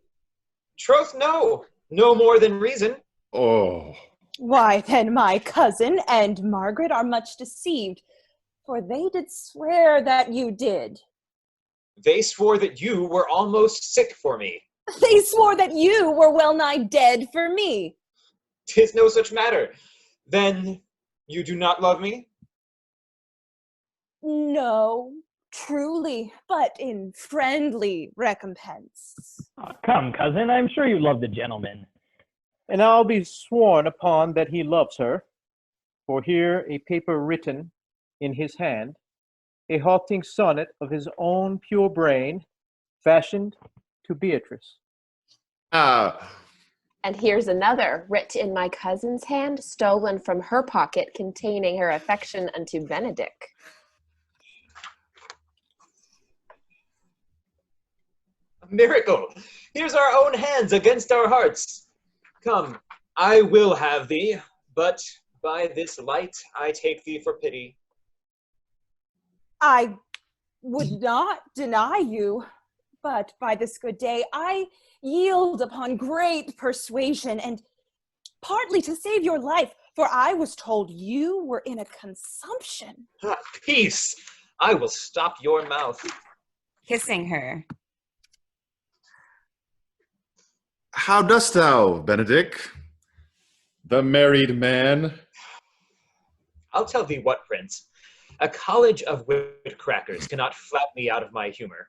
Troth, no. No more than reason. Oh. Why, then my cousin and Margaret are much deceived, for they did swear that you did. They swore that you were almost sick for me. They swore that you were well nigh dead for me. 'Tis no such matter. Then you do not love me? No, truly, but in friendly recompense. Oh, come, cousin, I'm sure you love the gentleman. And I'll be sworn upon that he loves her. For here a paper written in his hand, a halting sonnet of his own pure brain, fashioned to Beatrice. And here's another, writ in my cousin's hand, stolen from her pocket, containing her affection unto Benedict. A miracle! Here's our own hands against our hearts. Come, I will have thee, but by this light I take thee for pity. I would not deny you, but by this good day I yield upon great persuasion, and partly to save your life, for I was told you were in a consumption. Peace! I will stop your mouth. Kissing her. How dost thou, Benedict? The married man. I'll tell thee what, Prince. A college of wit crackers cannot flout me out of my humor.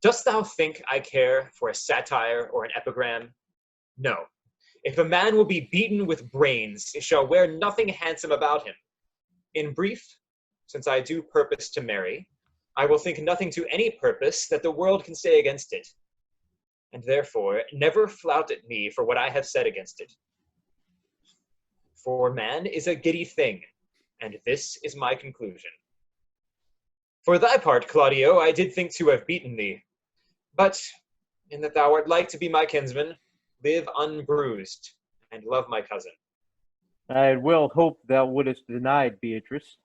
Dost thou think I care for a satire or an epigram? No. If a man will be beaten with brains, he shall wear nothing handsome about him. In brief, since I do purpose to marry, I will think nothing to any purpose that the world can say against it. And therefore, never flout at me for what I have said against it. For man is a giddy thing, and this is my conclusion. For thy part, Claudio, I did think to have beaten thee. But, in that thou art like to be my kinsman, live unbruised, and love my cousin. I had well hoped thou wouldest denied, Beatrice,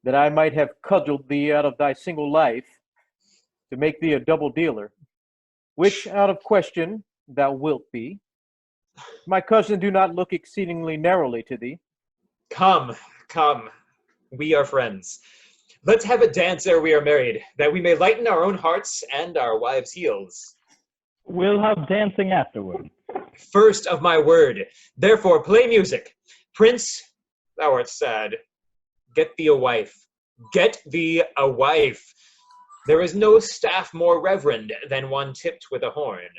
that I might have cudgeled thee out of thy single life to make thee a double dealer, which out of question thou wilt be. My cousin do not look exceedingly narrowly to thee. Come, come, we are friends. Let's have a dance ere we are married, that we may lighten our own hearts and our wives' heels. We'll have dancing afterward. First of my word, therefore play music. Prince, thou art sad. Get thee a wife. Get thee a wife. There is no staff more reverend than one tipped with a horn.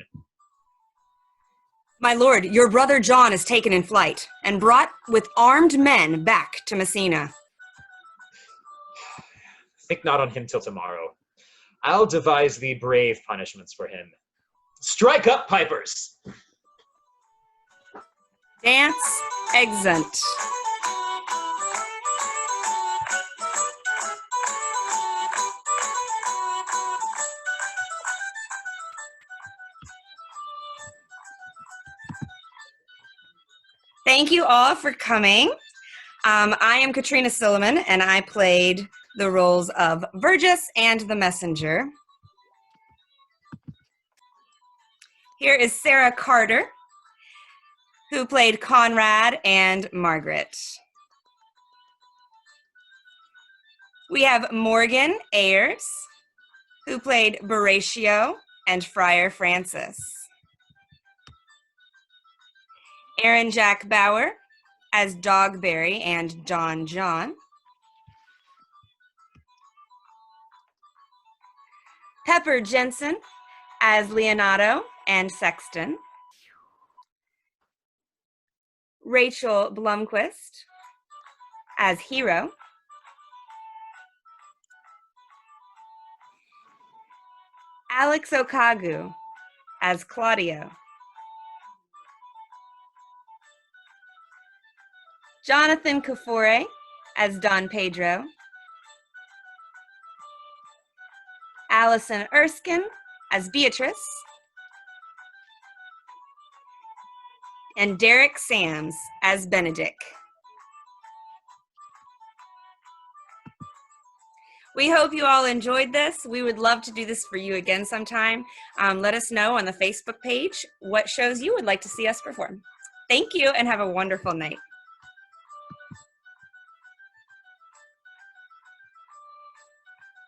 My lord, your brother John is taken in flight and brought with armed men back to Messina. Think not on him till tomorrow. I'll devise thee brave punishments for him. Strike up, pipers! Dance exeunt. Thank you all for coming. I am Katrina Silliman, and I played the roles of Vergis and the Messenger. Here is Sarah Carter. who played Conrad and Margaret. We have Morgan Ayers, who played Horatio and Friar Francis. Aaron Jack Bauer as Dogberry and Don John. Pepper Jensen as Leonardo and Sexton. Rachel Blumquist as Hero. Alex Okagu as Claudio. Jonathan Kafore as Don Pedro. Allison Erskine as Beatrice. And Derek Sams as Benedict. We hope you all enjoyed this. We would love to do this for you again sometime. Let us know on the Facebook page what shows you would like to see us perform. Thank you and have a wonderful night.